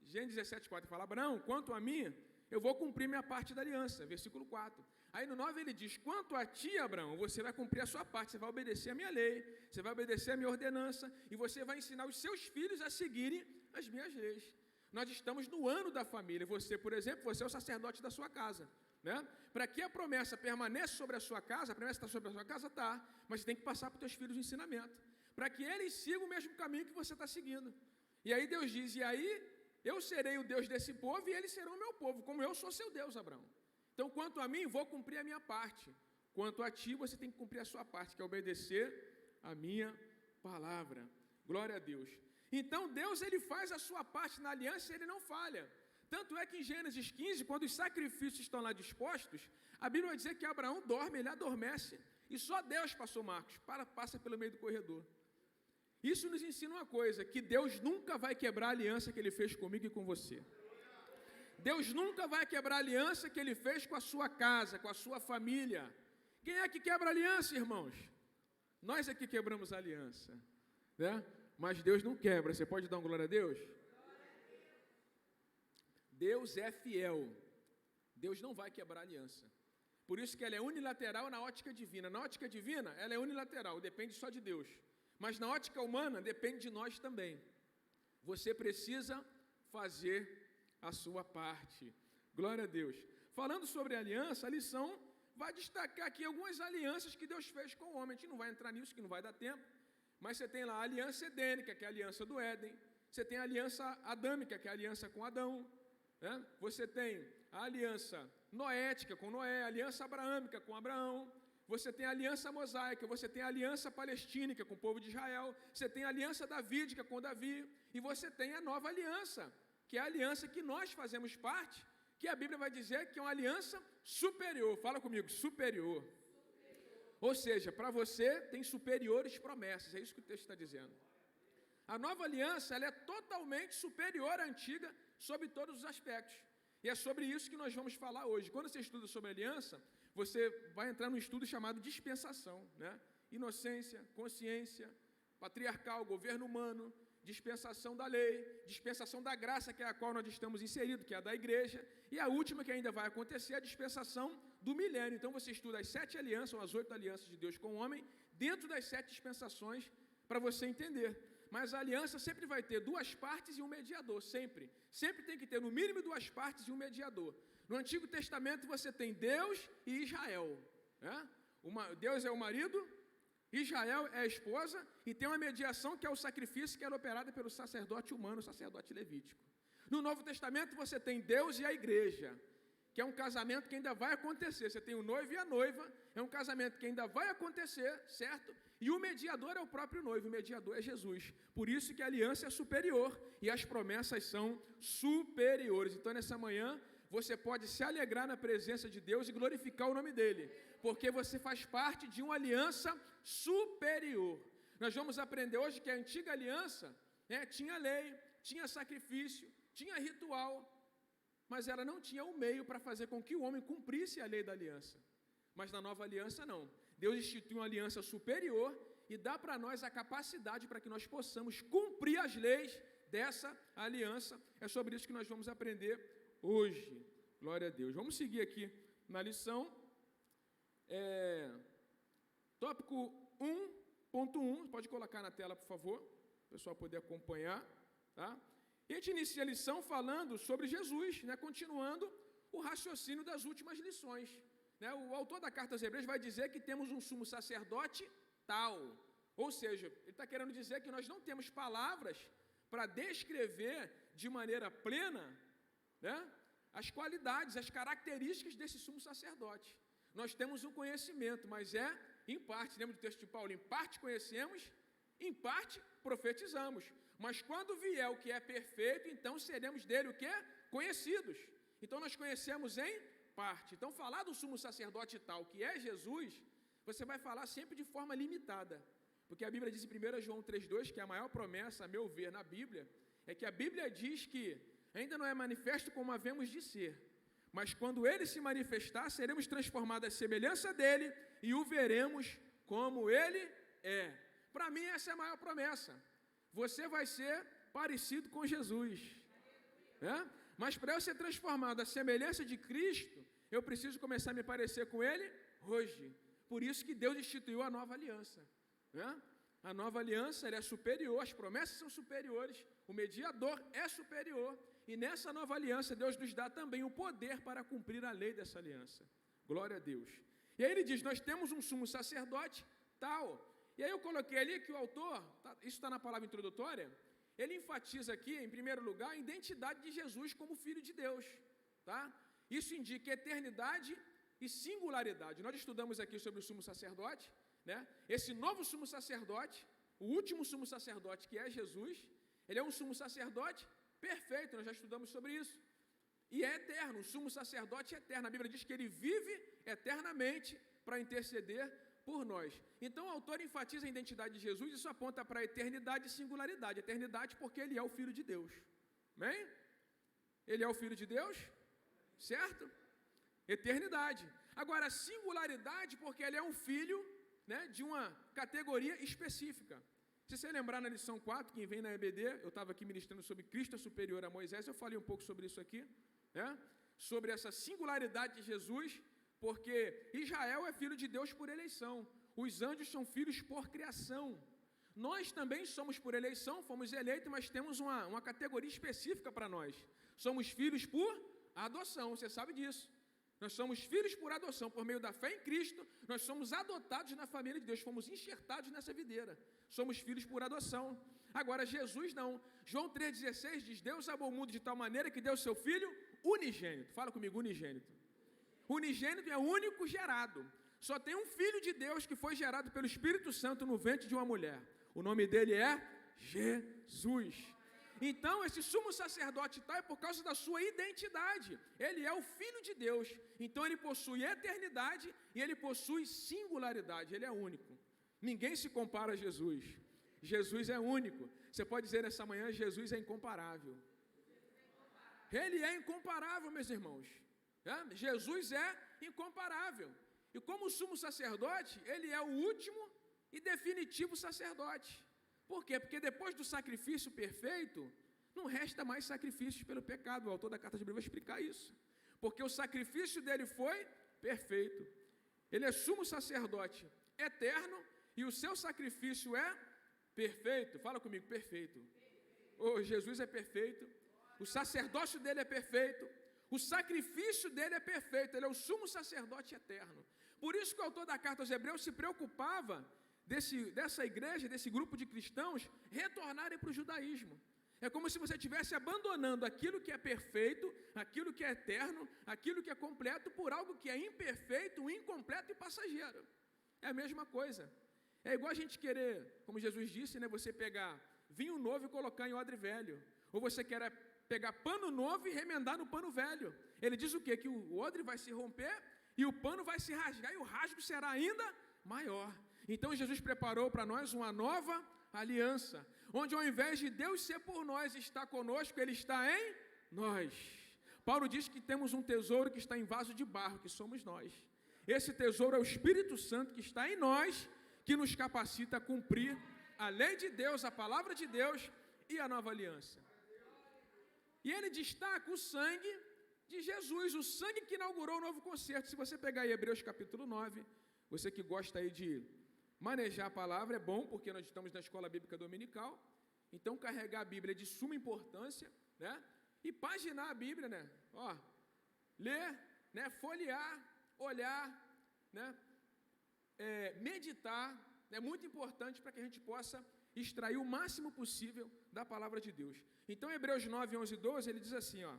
Gênesis 17, 4, fala, Abraão, quanto a mim, eu vou cumprir minha parte da aliança, versículo 4. Aí no 9 ele diz, quanto a ti, Abraão, você vai cumprir a sua parte, você vai obedecer a minha lei, você vai obedecer a minha ordenança, e você vai ensinar os seus filhos a seguirem as minhas leis. Nós estamos no ano da família, você, por exemplo, você é o sacerdote da sua casa, né? Para que a promessa permaneça sobre a sua casa, a promessa está sobre a sua casa, está, mas você tem que passar para os teus filhos o ensinamento, para que eles sigam o mesmo caminho que você está seguindo. E aí Deus diz, e aí eu serei o Deus desse povo e eles serão o meu povo, como eu sou seu Deus, Abraão. Então, quanto a mim, vou cumprir a minha parte. Quanto a ti, você tem que cumprir a sua parte, que é obedecer a minha palavra. Glória a Deus. Então, Deus, ele faz a sua parte na aliança e ele não falha. Tanto é que em Gênesis 15, quando os sacrifícios estão lá dispostos, a Bíblia vai dizer que Abraão dorme, ele adormece. E só Deus, pastor Marcos, passa pelo meio do corredor. Isso nos ensina uma coisa, que Deus nunca vai quebrar a aliança que ele fez comigo e com você. Deus nunca vai quebrar a aliança que ele fez com a sua casa, com a sua família. Quem é que quebra a aliança, irmãos? Nós é que quebramos a aliança, né? Mas Deus não quebra. Você pode dar uma glória a Deus? Deus é fiel. Deus não vai quebrar a aliança. Por isso que ela é unilateral na ótica divina. Na ótica divina, ela é unilateral, depende só de Deus. Mas na ótica humana, depende de nós também. Você precisa fazer a sua parte. Glória a Deus. Falando sobre aliança, a lição vai destacar aqui algumas alianças que Deus fez com o homem. A gente não vai entrar nisso, que não vai dar tempo. Mas você tem lá a aliança edênica, que é a aliança do Éden. Você tem a aliança adâmica, que é a aliança com Adão. Né? Você tem a aliança noética com Noé, a aliança abraâmica com Abraão. Você tem a aliança mosaica, você tem a aliança palestínica com o povo de Israel. Você tem a aliança davídica com Davi. E você tem a nova aliança, que é a aliança que nós fazemos parte, que a Bíblia vai dizer que é uma aliança superior. Fala comigo, superior. Ou seja, para você tem superiores promessas, é isso que o texto está dizendo. A nova aliança, ela é totalmente superior à antiga, sob todos os aspectos. E é sobre isso que nós vamos falar hoje. Quando você estuda sobre aliança, você vai entrar num estudo chamado dispensação, né? Inocência, consciência, patriarcal, governo humano, dispensação da lei, dispensação da graça, que é a qual nós estamos inseridos, que é a da igreja, e a última que ainda vai acontecer, a dispensação do milênio. Então você estuda as 7 alianças, ou as 8 alianças de Deus com o homem, dentro das 7 dispensações, para você entender. Mas a aliança sempre vai ter 2 partes e um mediador, sempre. Sempre tem que ter no mínimo 2 partes e um mediador. No Antigo Testamento você tem Deus e Israel, né? Deus é o marido, Israel é a esposa, e tem uma mediação que é o sacrifício que era operada pelo sacerdote humano, o sacerdote levítico. No Novo Testamento você tem Deus e a igreja, que é um casamento que ainda vai acontecer. Você tem o noivo e a noiva, é um casamento que ainda vai acontecer, certo? E o mediador é o próprio noivo, o mediador é Jesus. Por isso que a aliança é superior e as promessas são superiores. Então, nessa manhã, você pode se alegrar na presença de Deus e glorificar o nome dEle, porque você faz parte de uma aliança superior. Nós vamos aprender hoje que a antiga aliança, né, tinha lei, tinha sacrifício, tinha ritual, mas ela não tinha o meio para fazer com que o homem cumprisse a lei da aliança. Mas na nova aliança não. Deus institui uma aliança superior e dá para nós a capacidade para que nós possamos cumprir as leis dessa aliança. É sobre isso que nós vamos aprender hoje. Glória a Deus. Vamos seguir aqui na lição. Tópico 1.1, pode colocar na tela, por favor, para o pessoal poder acompanhar, tá? E a gente inicia a lição falando sobre Jesus, né? Continuando o raciocínio das últimas lições, né? O autor da Carta aos Hebreus vai dizer que temos um sumo sacerdote tal, ou seja, ele está querendo dizer que nós não temos palavras para descrever de maneira plena, né, as qualidades, as características desse sumo sacerdote. Nós temos um conhecimento, mas em parte. Lembra do texto de Paulo? Em parte conhecemos, em parte profetizamos. Mas quando vier o que é perfeito, então seremos dele o quê? Conhecidos. Então nós conhecemos em parte. Então falar do sumo sacerdote tal, que é Jesus, você vai falar sempre de forma limitada. Porque a Bíblia diz em 1 João 3,2, que é a maior promessa, a meu ver, na Bíblia, é que a Bíblia diz que ainda não é manifesto como havemos de ser, mas quando ele se manifestar, seremos transformados à semelhança dele e o veremos como ele é. Para mim, essa é a maior promessa. Você vai ser parecido com Jesus, né? Mas para eu ser transformado à semelhança de Cristo, eu preciso começar a me parecer com ele hoje. Por isso que Deus instituiu a nova aliança, né? A nova aliança ela é superior, as promessas são superiores, o mediador é superior, e nessa nova aliança Deus nos dá também o poder para cumprir a lei dessa aliança. Glória a Deus. E aí ele diz, nós temos um sumo sacerdote tal. E aí eu coloquei ali que o autor, isso está na palavra introdutória, ele enfatiza aqui, em primeiro lugar, a identidade de Jesus como Filho de Deus, tá? Isso indica eternidade e singularidade. Nós estudamos aqui sobre o sumo sacerdote, né? Esse novo sumo sacerdote, o último sumo sacerdote, que é Jesus, ele é um sumo sacerdote perfeito, nós já estudamos sobre isso. E é eterno, o sumo sacerdote é eterno. A Bíblia diz que ele vive eternamente para interceder por nós. Então o autor enfatiza a identidade de Jesus, isso aponta para a eternidade e singularidade. Eternidade porque ele é o Filho de Deus. Amém? Ele é o Filho de Deus, certo? Eternidade. Agora, singularidade porque ele é um filho, né, de uma categoria específica. Se você lembrar na lição 4, quem vem na EBD, eu estava aqui ministrando sobre Cristo é superior a Moisés, eu falei um pouco sobre isso aqui, né? Sobre essa singularidade de Jesus, porque Israel é filho de Deus por eleição, os anjos são filhos por criação. Nós também somos por eleição, fomos eleitos, mas temos uma categoria específica para nós. Somos filhos por adoção, você sabe disso. Nós somos filhos por adoção, por meio da fé em Cristo, nós somos adotados na família de Deus, fomos enxertados nessa videira, somos filhos por adoção. Agora, Jesus não. João 3,16 diz, Deus amou o mundo de tal maneira que deu seu Filho unigênito. Fala comigo, unigênito. Unigênito é o único gerado. Só tem um Filho de Deus que foi gerado pelo Espírito Santo no ventre de uma mulher. O nome dele é Jesus. Então, esse sumo sacerdote tal é por causa da sua identidade. Ele é o Filho de Deus. Então, ele possui eternidade e ele possui singularidade. Ele é único. Ninguém se compara a Jesus. Jesus é único. Você pode dizer nessa manhã, Jesus é incomparável. Ele é incomparável, meus irmãos. Jesus é incomparável. E como sumo sacerdote, ele é o último e definitivo sacerdote. Por quê? Porque depois do sacrifício perfeito, não resta mais sacrifícios pelo pecado. O autor da carta de Hebreus vai explicar isso. Porque o sacrifício dele foi perfeito. Ele é sumo sacerdote eterno e o seu sacrifício é perfeito. Fala comigo, perfeito. Oh, Jesus é perfeito. O sacerdócio dele é perfeito. O sacrifício dele é perfeito. Ele é o sumo sacerdote eterno. Por isso que o autor da carta aos Hebreus se preocupava dessa igreja, desse grupo de cristãos, retornarem para o judaísmo. É como se você estivesse abandonando aquilo que é perfeito, aquilo que é eterno, aquilo que é completo, por algo que é imperfeito, incompleto e passageiro. É a mesma coisa. É igual a gente querer, como Jesus disse, né, você pegar vinho novo e colocar em odre velho. Ou você quer pegar pano novo e remendar no pano velho. Ele diz o quê? Que o odre vai se romper e o pano vai se rasgar e o rasgo será ainda maior. Então Jesus preparou para nós uma nova aliança, onde ao invés de Deus ser por nós, está conosco, Ele está em nós. Paulo diz que temos um tesouro que está em vaso de barro, que somos nós. Esse tesouro é o Espírito Santo que está em nós, que nos capacita a cumprir a lei de Deus, a palavra de Deus e a nova aliança. E ele destaca o sangue de Jesus, o sangue que inaugurou o novo concerto. Se você pegar aí Hebreus capítulo 9, você que gosta aí de manejar a palavra é bom, porque nós estamos na escola bíblica dominical, então carregar a Bíblia é de suma importância, né? E paginar a Bíblia, né? Ó, ler, né? Folhear, olhar, né? Meditar, é muito importante para que a gente possa extrair o máximo possível da palavra de Deus. Então, Hebreus 9, 11 e 12, ele diz assim, ó,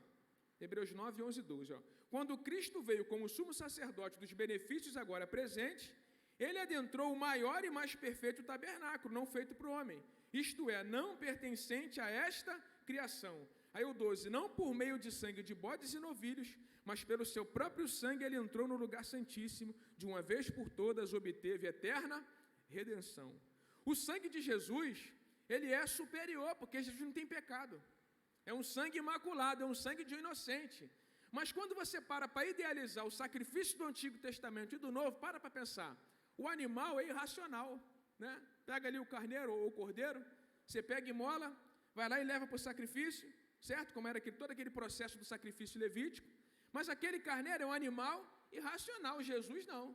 Hebreus 9, 11 e 12, ó, quando Cristo veio como sumo sacerdote dos benefícios agora presentes, ele adentrou o maior e mais perfeito tabernáculo, não feito para o homem, isto é, não pertencente a esta criação. Aí o 12, não por meio de sangue de bodes e novilhos, mas pelo seu próprio sangue ele entrou no lugar santíssimo, de uma vez por todas obteve eterna redenção. O sangue de Jesus, ele é superior, porque Jesus não tem pecado. É um sangue imaculado, é um sangue de um inocente. Mas quando você para idealizar o sacrifício do Antigo Testamento e do Novo, para pensar. O animal é irracional, né? Pega ali o carneiro ou o cordeiro, você pega e mola, vai lá e leva para o sacrifício, certo? Como era todo aquele processo do sacrifício levítico. Mas aquele carneiro é um animal irracional, Jesus não.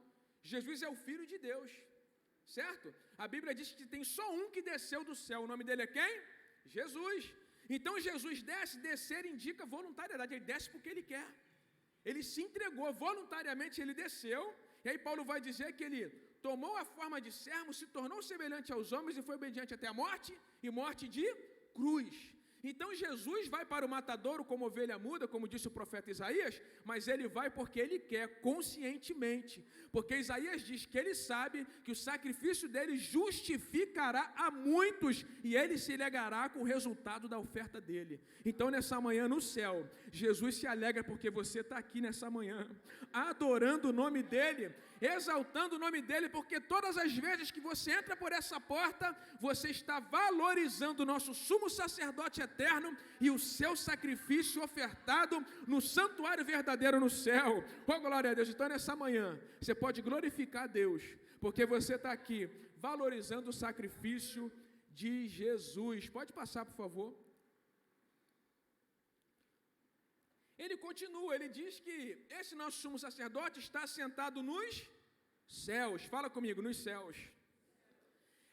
Jesus é o Filho de Deus, certo? A Bíblia diz que tem só um que desceu do céu, o nome dele é quem? Jesus. Então Jesus descer indica voluntariedade, ele desce porque ele quer. Ele se entregou voluntariamente, ele desceu, e aí Paulo vai dizer que ele tomou a forma de servo, se tornou semelhante aos homens e foi obediente até a morte, e morte de cruz. Então Jesus vai para o matadouro como ovelha muda, como disse o profeta Isaías, mas ele vai porque ele quer, conscientemente, porque Isaías diz que ele sabe que o sacrifício dele justificará a muitos e ele se alegrará com o resultado da oferta dele. Então nessa manhã no céu, Jesus se alegra porque você está aqui nessa manhã, adorando o nome dele, exaltando o nome dele, porque todas as vezes que você entra por essa porta, você está valorizando o nosso sumo sacerdote eterno e o seu sacrifício ofertado no santuário verdadeiro no céu. Oh, glória a Deus! Então nessa manhã, você pode glorificar a Deus, porque você está aqui valorizando o sacrifício de Jesus. Pode passar, por favor. Ele continua, ele diz que esse nosso sumo sacerdote está sentado nos céus. Fala comigo, nos céus.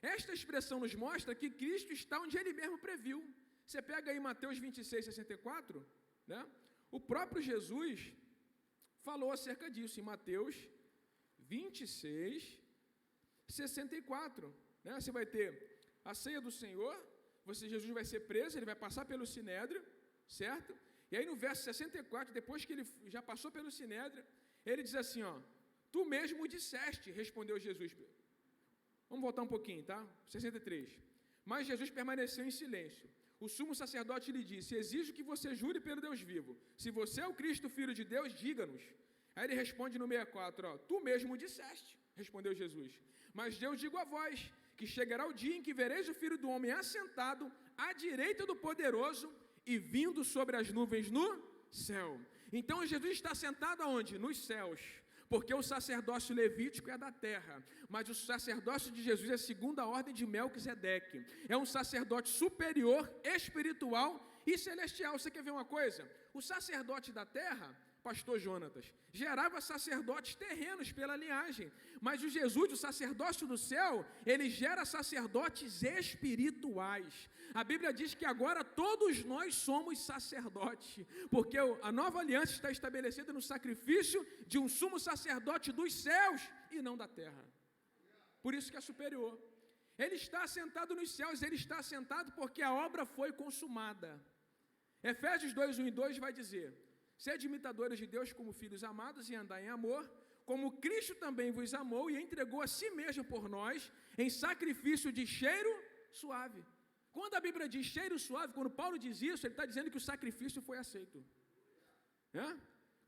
Esta expressão nos mostra que Cristo está onde ele mesmo previu. Você pega aí Mateus 26, 64, né? O próprio Jesus falou acerca disso em Mateus 26, 64. Né? Você vai ter a ceia do Senhor, Jesus vai ser preso, ele vai passar pelo Sinédrio, certo? E aí no verso 64, depois que ele já passou pelo Sinédrio, ele diz assim, ó, tu mesmo disseste, respondeu Jesus. Vamos voltar um pouquinho, tá? 63. Mas Jesus permaneceu em silêncio. O sumo sacerdote lhe disse, exijo que você jure pelo Deus vivo. Se você é o Cristo, Filho de Deus, diga-nos. Aí ele responde no 64, ó, tu mesmo disseste, respondeu Jesus. Mas eu digo a vós, que chegará o dia em que vereis o Filho do Homem assentado à direita do Poderoso e vindo sobre as nuvens no céu. Então Jesus está sentado aonde? Nos céus. Porque o sacerdócio levítico é da terra, mas o sacerdócio de Jesus é segundo a ordem de Melquisedeque. É um sacerdote superior, espiritual e celestial. Você quer ver uma coisa? O sacerdote da terra, pastor Jonatas, gerava sacerdotes terrenos pela linhagem, mas o Jesus, o sacerdócio do céu, ele gera sacerdotes espirituais. A Bíblia diz que agora todos nós somos sacerdotes, porque a nova aliança está estabelecida no sacrifício de um sumo sacerdote dos céus e não da terra. Por isso que é superior. Ele está assentado nos céus, ele está assentado porque a obra foi consumada. Efésios 2, 1 e 2 vai dizer, sede imitadores de Deus como filhos amados e andai em amor, como Cristo também vos amou e entregou a si mesmo por nós em sacrifício de cheiro suave. Quando a Bíblia diz cheiro suave, quando Paulo diz isso, ele está dizendo que o sacrifício foi aceito.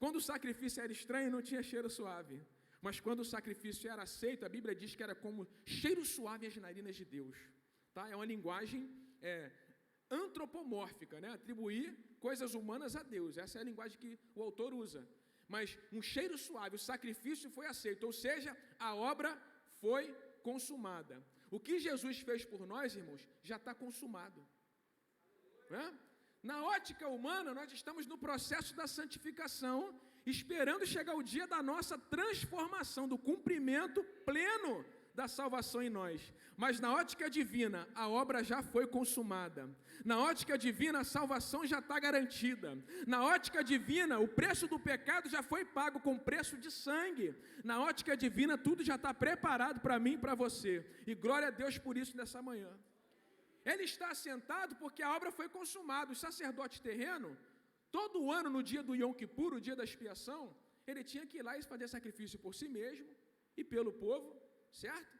Quando o sacrifício era estranho, não tinha cheiro suave. Mas quando o sacrifício era aceito, a Bíblia diz que era como cheiro suave às narinas de Deus. Tá? É uma linguagem antropomórfica, né? Atribuir coisas humanas a Deus. Essa é a linguagem que o autor usa. Mas um cheiro suave, o sacrifício foi aceito, ou seja, a obra foi consumada. O que Jesus fez por nós, irmãos, já está consumado. Na ótica humana, nós estamos no processo da santificação, esperando chegar o dia da nossa transformação, do cumprimento pleno da salvação em nós. Mas na ótica divina, a obra já foi consumada. Na ótica divina, a salvação já está garantida. Na ótica divina, o preço do pecado já foi pago com preço de sangue. Na ótica divina, tudo já está preparado para mim e para você. E glória a Deus por isso nessa manhã. Ele está assentado porque a obra foi consumada. O sacerdote terreno, todo ano no dia do Yom Kippur, o dia da expiação, ele tinha que ir lá e fazer sacrifício por si mesmo e pelo povo, certo?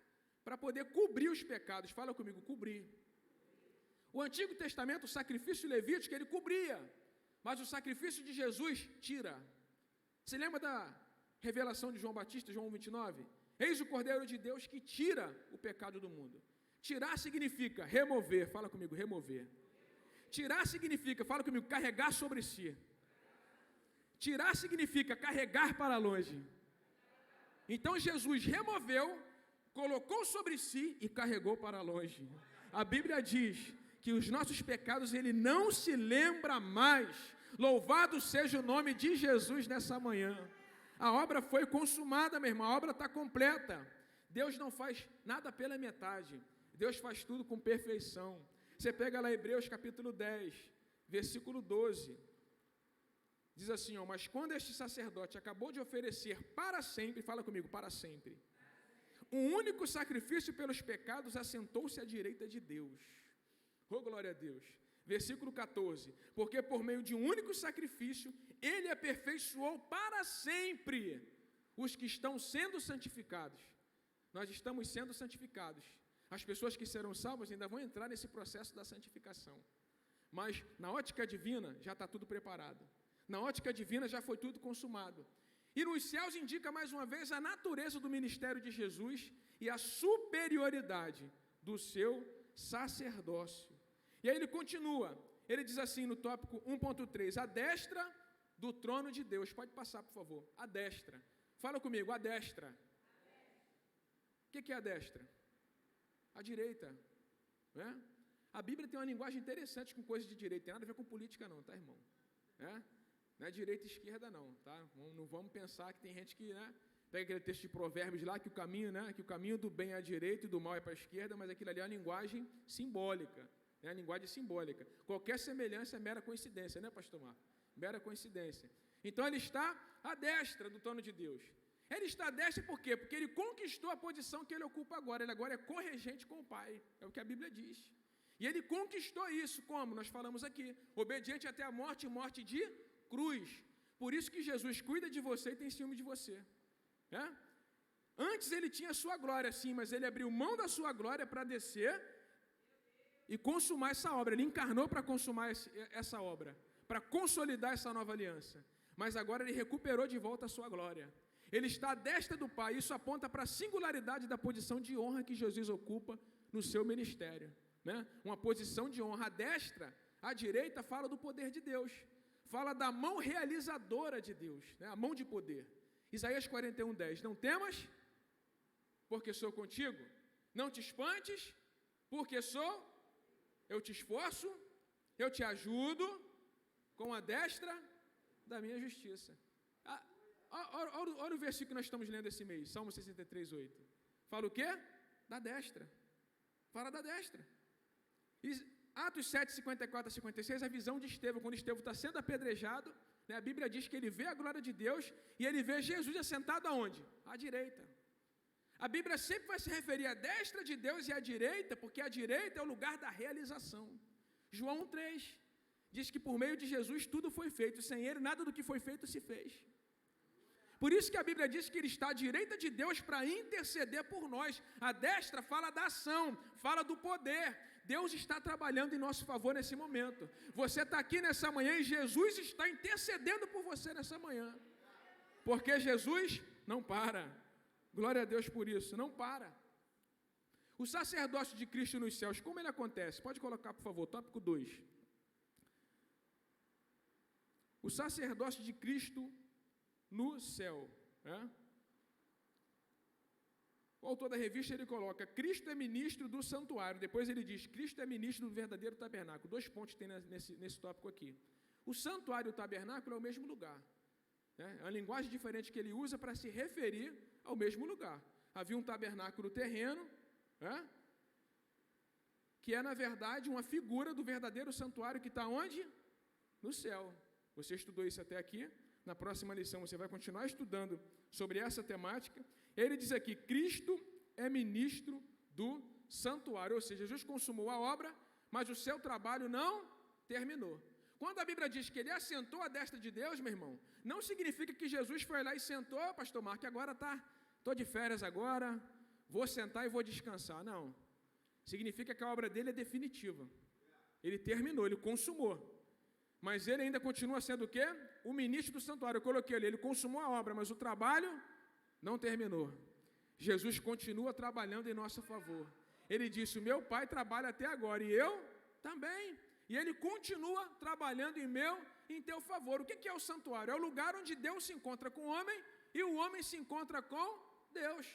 Para poder cobrir os pecados. Fala comigo, cobrir. O Antigo Testamento, o sacrifício levítico, ele cobria, mas o sacrifício de Jesus tira. Você lembra da revelação de João Batista, João 29? Eis o Cordeiro de Deus que tira o pecado do mundo. Tirar significa remover. Fala comigo, remover. Tirar significa, fala comigo, carregar sobre si. Tirar significa carregar para longe. Então Jesus removeu, colocou sobre si e carregou para longe. A Bíblia diz que os nossos pecados ele não se lembra mais. Louvado seja o nome de Jesus nessa manhã. A obra foi consumada, meu irmão, a obra está completa. Deus não faz nada pela metade. Deus faz tudo com perfeição. Você pega lá Hebreus capítulo 10, versículo 12. Diz assim, ó, mas quando este sacerdote acabou de oferecer para sempre, fala comigo, para sempre, um único sacrifício pelos pecados, assentou-se à direita de Deus. Oh, glória a Deus. Versículo 14. Porque por meio de um único sacrifício, ele aperfeiçoou para sempre os que estão sendo santificados. Nós estamos sendo santificados. As pessoas que serão salvas ainda vão entrar nesse processo da santificação. Mas na ótica divina já está tudo preparado. Na ótica divina já foi tudo consumado. E nos céus indica mais uma vez a natureza do ministério de Jesus e a superioridade do seu sacerdócio. E aí ele continua, ele diz assim no tópico 1.3, a destra do trono de Deus. Pode passar, por favor. A destra. Fala comigo, a destra. O que é a destra? A direita. Né? A Bíblia tem uma linguagem interessante com coisas de direita. Tem nada a ver com política não, tá, irmão? Não é direita e esquerda não, tá? Não vamos pensar que tem gente que, né, pega aquele texto de Provérbios lá, que o caminho do bem é à direita e do mal é para a esquerda, mas aquilo ali é uma linguagem simbólica. É a linguagem simbólica. Qualquer semelhança é mera coincidência, né, pastor Marco? Mera coincidência. Então ele está à destra do trono de Deus. Ele está à destra por quê? Porque ele conquistou a posição que ele ocupa agora. Ele agora é corregente com o Pai. É o que a Bíblia diz. E ele conquistou isso, como nós falamos aqui, obediente até a morte e morte de cruz. Por isso que Jesus cuida de você e tem ciúme de você. Antes ele tinha a sua glória, sim, mas ele abriu mão da sua glória para descer e consumar essa obra. Ele encarnou para consumar essa obra, para consolidar essa nova aliança. Mas agora ele recuperou de volta a sua glória. Ele está à destra do Pai. Isso aponta para a singularidade da posição de honra que Jesus ocupa no seu ministério. Né? Uma posição de honra. À destra, à direita, fala do poder de Deus. Fala da mão realizadora de Deus, né? A mão de poder. Isaías 41:10. Não temas, porque sou contigo. Não te espantes, porque eu te esforço, eu te ajudo com a destra da minha justiça. Olha o versículo que nós estamos lendo esse mês, Salmo 63:8. Fala o quê? Da destra. Fala da destra. Atos 7:54-56, a visão de Estevão, quando Estevão está sendo apedrejado, né, a Bíblia diz que ele vê a glória de Deus e ele vê Jesus assentado aonde? À direita. A Bíblia sempre vai se referir à destra de Deus e à direita, porque a direita é o lugar da realização. João 1:3 diz que por meio de Jesus tudo foi feito, sem ele nada do que foi feito se fez. Por isso que a Bíblia diz que ele está à direita de Deus para interceder por nós. A destra fala da ação, fala do poder. Deus está trabalhando em nosso favor nesse momento. Você está aqui nessa manhã e Jesus está intercedendo por você nessa manhã. Porque Jesus não para. Glória a Deus por isso, não para. O sacerdócio de Cristo nos céus, como ele acontece? Pode colocar, por favor, tópico 2. O sacerdócio de Cristo no céu. O autor da revista, ele coloca, Cristo é ministro do santuário. Depois ele diz, Cristo é ministro do verdadeiro tabernáculo. 2 pontos tem nesse tópico aqui. O santuário e o tabernáculo é o mesmo lugar. É uma linguagem diferente que ele usa para se referir ao mesmo lugar. Havia um tabernáculo terreno, que é, na verdade, uma figura do verdadeiro santuário que está onde? No céu. Você estudou isso até aqui. Na próxima lição você vai continuar estudando sobre essa temática. Ele diz aqui, Cristo é ministro do santuário, ou seja, Jesus consumou a obra, mas o seu trabalho não terminou. Quando a Bíblia diz que ele assentou à destra de Deus, meu irmão, não significa que Jesus foi lá e sentou, pastor Marco, agora estou de férias agora, vou sentar e vou descansar. Não. Significa que a obra dele é definitiva. Ele terminou, ele consumou. Mas ele ainda continua sendo o quê? O ministro do santuário. Eu coloquei ali, ele consumou a obra, mas o trabalho não terminou. Jesus continua trabalhando em nosso favor. Ele disse, o meu Pai trabalha até agora, e eu também. E ele continua trabalhando em teu favor. O que é o santuário? É o lugar onde Deus se encontra com o homem, e o homem se encontra com Deus.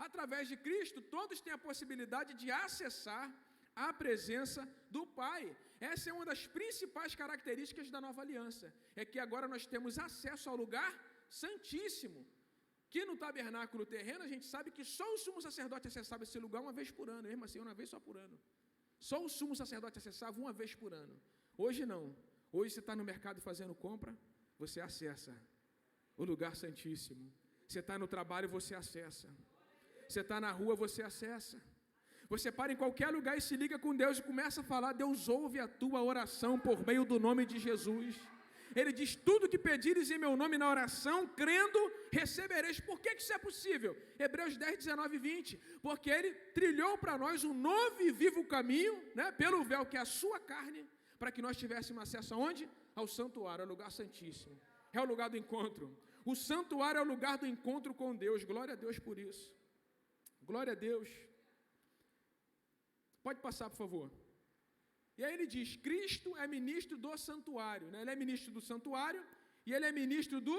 Através de Cristo, todos têm a possibilidade de acessar a presença do Pai. Essa é uma das principais características da nova aliança. É que agora nós temos acesso ao lugar santíssimo. Que no tabernáculo terreno a gente sabe que só o sumo sacerdote acessava esse lugar uma vez por ano. Mesmo assim, uma vez só por ano. Só o sumo sacerdote acessava uma vez por ano. Hoje não. Hoje você está no mercado fazendo compra, você acessa o lugar santíssimo. Você está no trabalho, você acessa. Você está na rua, você acessa. Você para em qualquer lugar e se liga com Deus e começa a falar, Deus ouve a tua oração por meio do nome de Jesus. Ele diz, tudo que pedires em meu nome na oração, crendo, recebereis. Por que isso é possível? Hebreus 10, 19 e 20. Porque ele trilhou para nós um novo e vivo caminho, né, pelo véu que é a sua carne, para que nós tivéssemos acesso aonde? Ao santuário, ao lugar santíssimo. É o lugar do encontro. O santuário é o lugar do encontro com Deus. Glória a Deus por isso. Glória a Deus. Pode passar, por favor. E aí ele diz, Cristo é ministro do santuário, né? Ele é ministro do santuário e ele é ministro do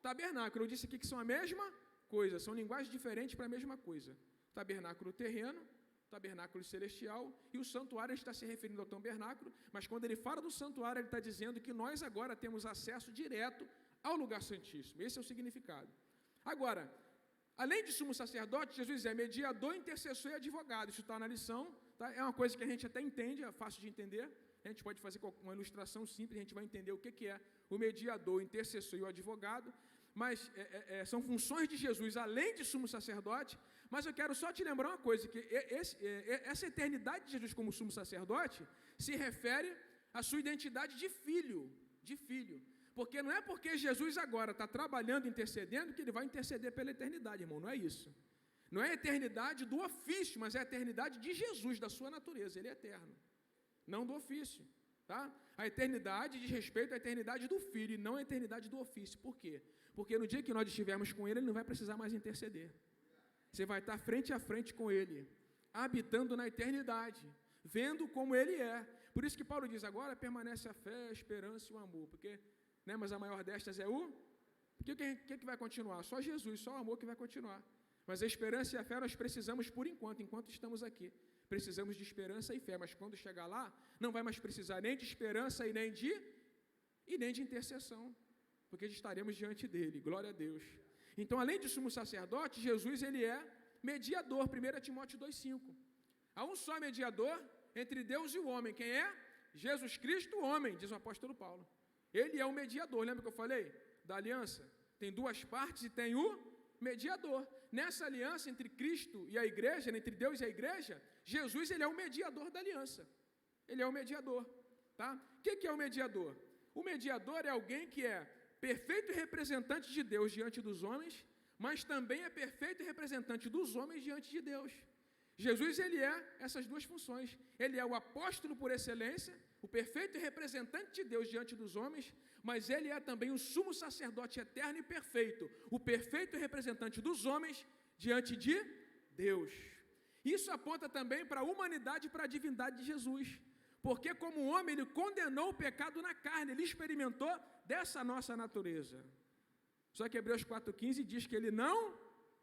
tabernáculo. Eu disse aqui que são a mesma coisa, são linguagens diferentes para a mesma coisa. Tabernáculo terreno, tabernáculo celestial, e o santuário está se referindo ao tabernáculo, mas quando ele fala do santuário, ele está dizendo que nós agora temos acesso direto ao lugar santíssimo. Esse é o significado. Agora, além de sumo sacerdote, Jesus é mediador, intercessor e advogado. Isso está na lição. Tá? É uma coisa que a gente até entende, é fácil de entender. A gente pode fazer uma ilustração simples, a gente vai entender o que é o mediador, o intercessor e o advogado. Mas são funções de Jesus, além de sumo sacerdote. Mas eu quero só te lembrar uma coisa, que essa eternidade de Jesus como sumo sacerdote se refere à sua identidade de filho. Porque não é porque Jesus agora está trabalhando, intercedendo, que ele vai interceder pela eternidade, irmão, não é isso. Não é a eternidade do ofício, mas é a eternidade de Jesus, da sua natureza, ele é eterno, não do ofício, tá? A eternidade diz respeito à eternidade do Filho e não à eternidade do ofício. Por quê? Porque no dia que nós estivermos com ele, ele não vai precisar mais interceder. Você vai estar frente a frente com ele, habitando na eternidade, vendo como ele é. Por isso que Paulo diz, agora permanece a fé, a esperança e o amor, porque, né, mas a maior destas é o... Porque o que vai continuar? Só Jesus, só o amor que vai continuar. Mas a esperança e a fé nós precisamos por enquanto estamos aqui. Precisamos de esperança e fé, mas quando chegar lá, não vai mais precisar nem de esperança e nem de intercessão, porque estaremos diante dele, glória a Deus. Então, além de sumo sacerdote, Jesus ele é mediador, 1 Timóteo 2,5. Há um só mediador entre Deus e o homem, quem é? Jesus Cristo, o homem, diz o apóstolo Paulo. Ele é o mediador, lembra que eu falei? Da aliança, tem duas partes e tem o mediador. Nessa aliança entre Cristo e a igreja, entre Deus e a igreja, Jesus ele é o mediador da aliança. Ele é o mediador, tá? O que é o mediador? O mediador é alguém que é perfeito representante de Deus diante dos homens, mas também é perfeito representante dos homens diante de Deus. Jesus ele é essas duas funções. Ele é o apóstolo por excelência, o perfeito representante de Deus diante dos homens, mas ele é também o sumo sacerdote eterno e perfeito, o perfeito representante dos homens diante de Deus. Isso aponta também para a humanidade e para a divindade de Jesus, porque como homem ele condenou o pecado na carne, ele experimentou dessa nossa natureza. Só que Hebreus 4,15 diz que ele não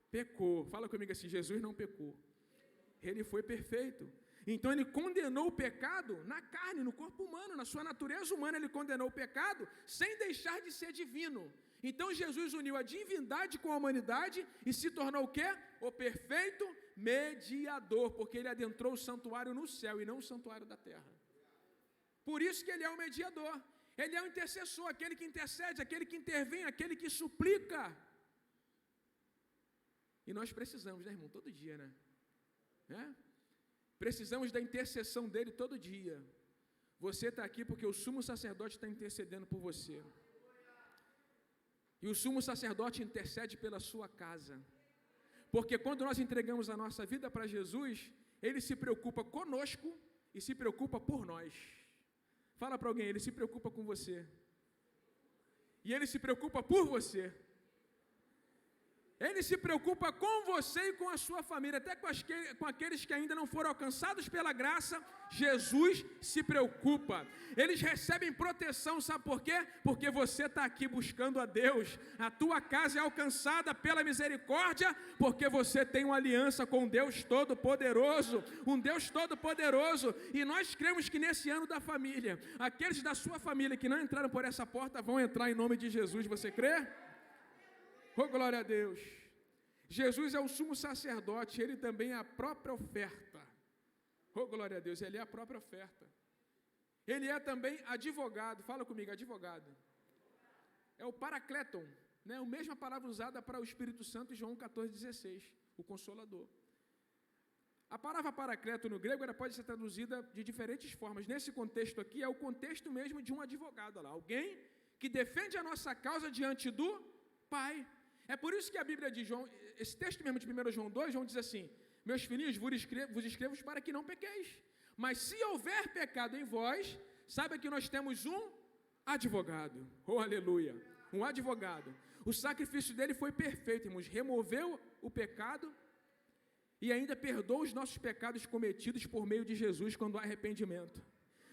pecou. Fala comigo assim, Jesus não pecou. Ele foi perfeito. Então ele condenou o pecado na carne, no corpo humano, na sua natureza humana, ele condenou o pecado sem deixar de ser divino. Então Jesus uniu a divindade com a humanidade e se tornou o quê? O perfeito mediador, porque ele adentrou o santuário no céu e não o santuário da terra. Por isso que ele é o mediador. Ele é o intercessor, aquele que intercede, aquele que intervém, aquele que suplica. E nós precisamos, né, irmão? Todo dia, né? Precisamos da intercessão dele todo dia. Você está aqui porque o sumo sacerdote está intercedendo por você. E o sumo sacerdote intercede pela sua casa. Porque quando nós entregamos a nossa vida para Jesus, ele se preocupa conosco e se preocupa por nós. Fala para alguém, ele se preocupa com você. E ele se preocupa por você. Ele se preocupa com você e com a sua família, até com aqueles que ainda não foram alcançados pela graça, Jesus se preocupa. Eles recebem proteção, sabe por quê? Porque você está aqui buscando a Deus. A tua casa é alcançada pela misericórdia, porque você tem uma aliança com Deus Todo-Poderoso, um Deus Todo-Poderoso. E nós cremos que nesse ano da família, aqueles da sua família que não entraram por essa porta vão entrar em nome de Jesus. Você crê? Oh, glória a Deus. Jesus é o sumo sacerdote, ele também é a própria oferta. Oh, glória a Deus, ele é a própria oferta. Ele é também advogado, fala comigo, advogado. É o paracleton, né? A mesma palavra usada para o Espírito Santo em João 14,16, o Consolador. A palavra paracleto no grego, ela pode ser traduzida de diferentes formas. Nesse contexto aqui, é o contexto mesmo de um advogado, olha lá, alguém que defende a nossa causa diante do Pai. É por isso que a Bíblia diz, João, esse texto mesmo de 1 João 2, João diz assim, meus filhinhos, vos escrevo para que não pequeis. Mas se houver pecado em vós, saiba que nós temos um advogado. Oh, aleluia! Um advogado. O sacrifício dele foi perfeito, irmãos. Removeu o pecado e ainda perdoa os nossos pecados cometidos por meio de Jesus quando há arrependimento.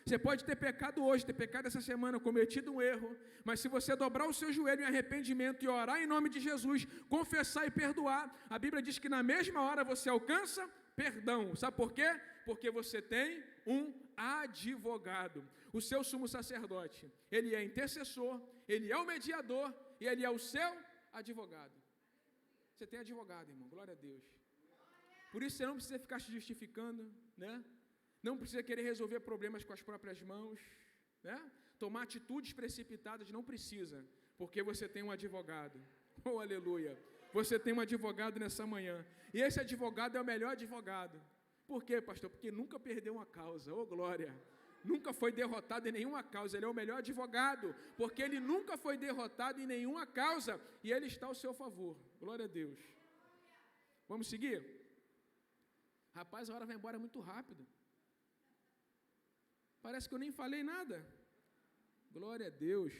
Você pode ter pecado hoje, ter pecado essa semana, cometido um erro, mas se você dobrar o seu joelho em arrependimento e orar em nome de Jesus, confessar e perdoar, a Bíblia diz que na mesma hora você alcança perdão. Sabe por quê? Porque você tem um advogado. O seu sumo sacerdote, ele é intercessor, ele é o mediador e ele é o seu advogado. Você tem advogado, irmão, glória a Deus. Por isso você não precisa ficar se justificando, né? Não precisa querer resolver problemas com as próprias mãos, né? Tomar atitudes precipitadas, não precisa, porque você tem um advogado. Oh, aleluia! Você tem um advogado nessa manhã, e esse advogado é o melhor advogado. Por quê, pastor? Porque nunca perdeu uma causa, oh glória! Nunca foi derrotado em nenhuma causa, ele é o melhor advogado, porque ele nunca foi derrotado em nenhuma causa, e ele está ao seu favor, glória a Deus. Vamos seguir? Rapaz, a hora vai embora muito rápido. Parece que eu nem falei nada. Glória a Deus.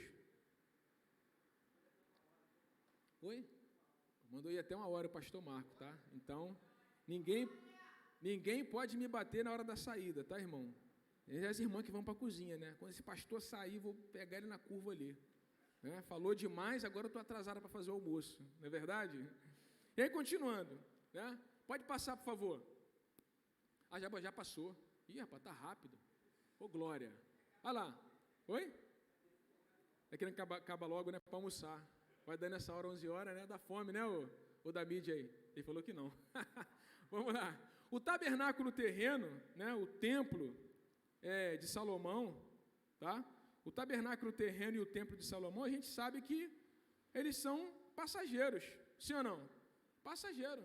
Oi? Mandou ir até uma hora o pastor Marco, tá? Então, ninguém pode me bater na hora da saída, tá, irmão? E as irmãs que vão para a cozinha, né? Quando esse pastor sair, vou pegar ele na curva ali. Né? Falou demais, agora eu estou atrasada para fazer o almoço. Não é verdade? E aí, continuando. Né? Pode passar, por favor. Ah, já passou. Ih, rapaz, tá rápido. Ô, glória. Olha lá. Oi? É querendo acabar logo, né? Para almoçar. Vai dando essa hora, 11 horas, né? Dá fome, né, o da mídia aí? Ele falou que não. Vamos lá. O tabernáculo terreno, né? O templo de Salomão, tá? O tabernáculo terreno e o templo de Salomão, a gente sabe que eles são passageiros. Sim ou não? Passageiro.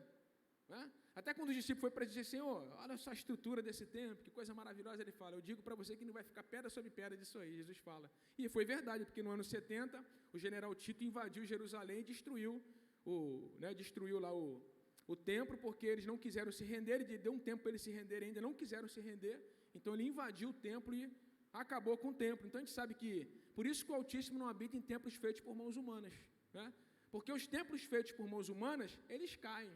Né? Até quando o discípulo foi para dizer, Senhor, olha só a estrutura desse templo, que coisa maravilhosa, ele fala, eu digo para você que não vai ficar pedra sobre pedra disso aí, Jesus fala. E foi verdade, porque no ano 70, o general Tito invadiu Jerusalém e destruiu lá o templo, porque eles não quiseram se render, ele deu um tempo para eles se renderem, ainda não quiseram se render, então ele invadiu o templo e acabou com o templo. Então a gente sabe que, por isso que o Altíssimo não habita em templos feitos por mãos humanas, né? Porque os templos feitos por mãos humanas, eles caem.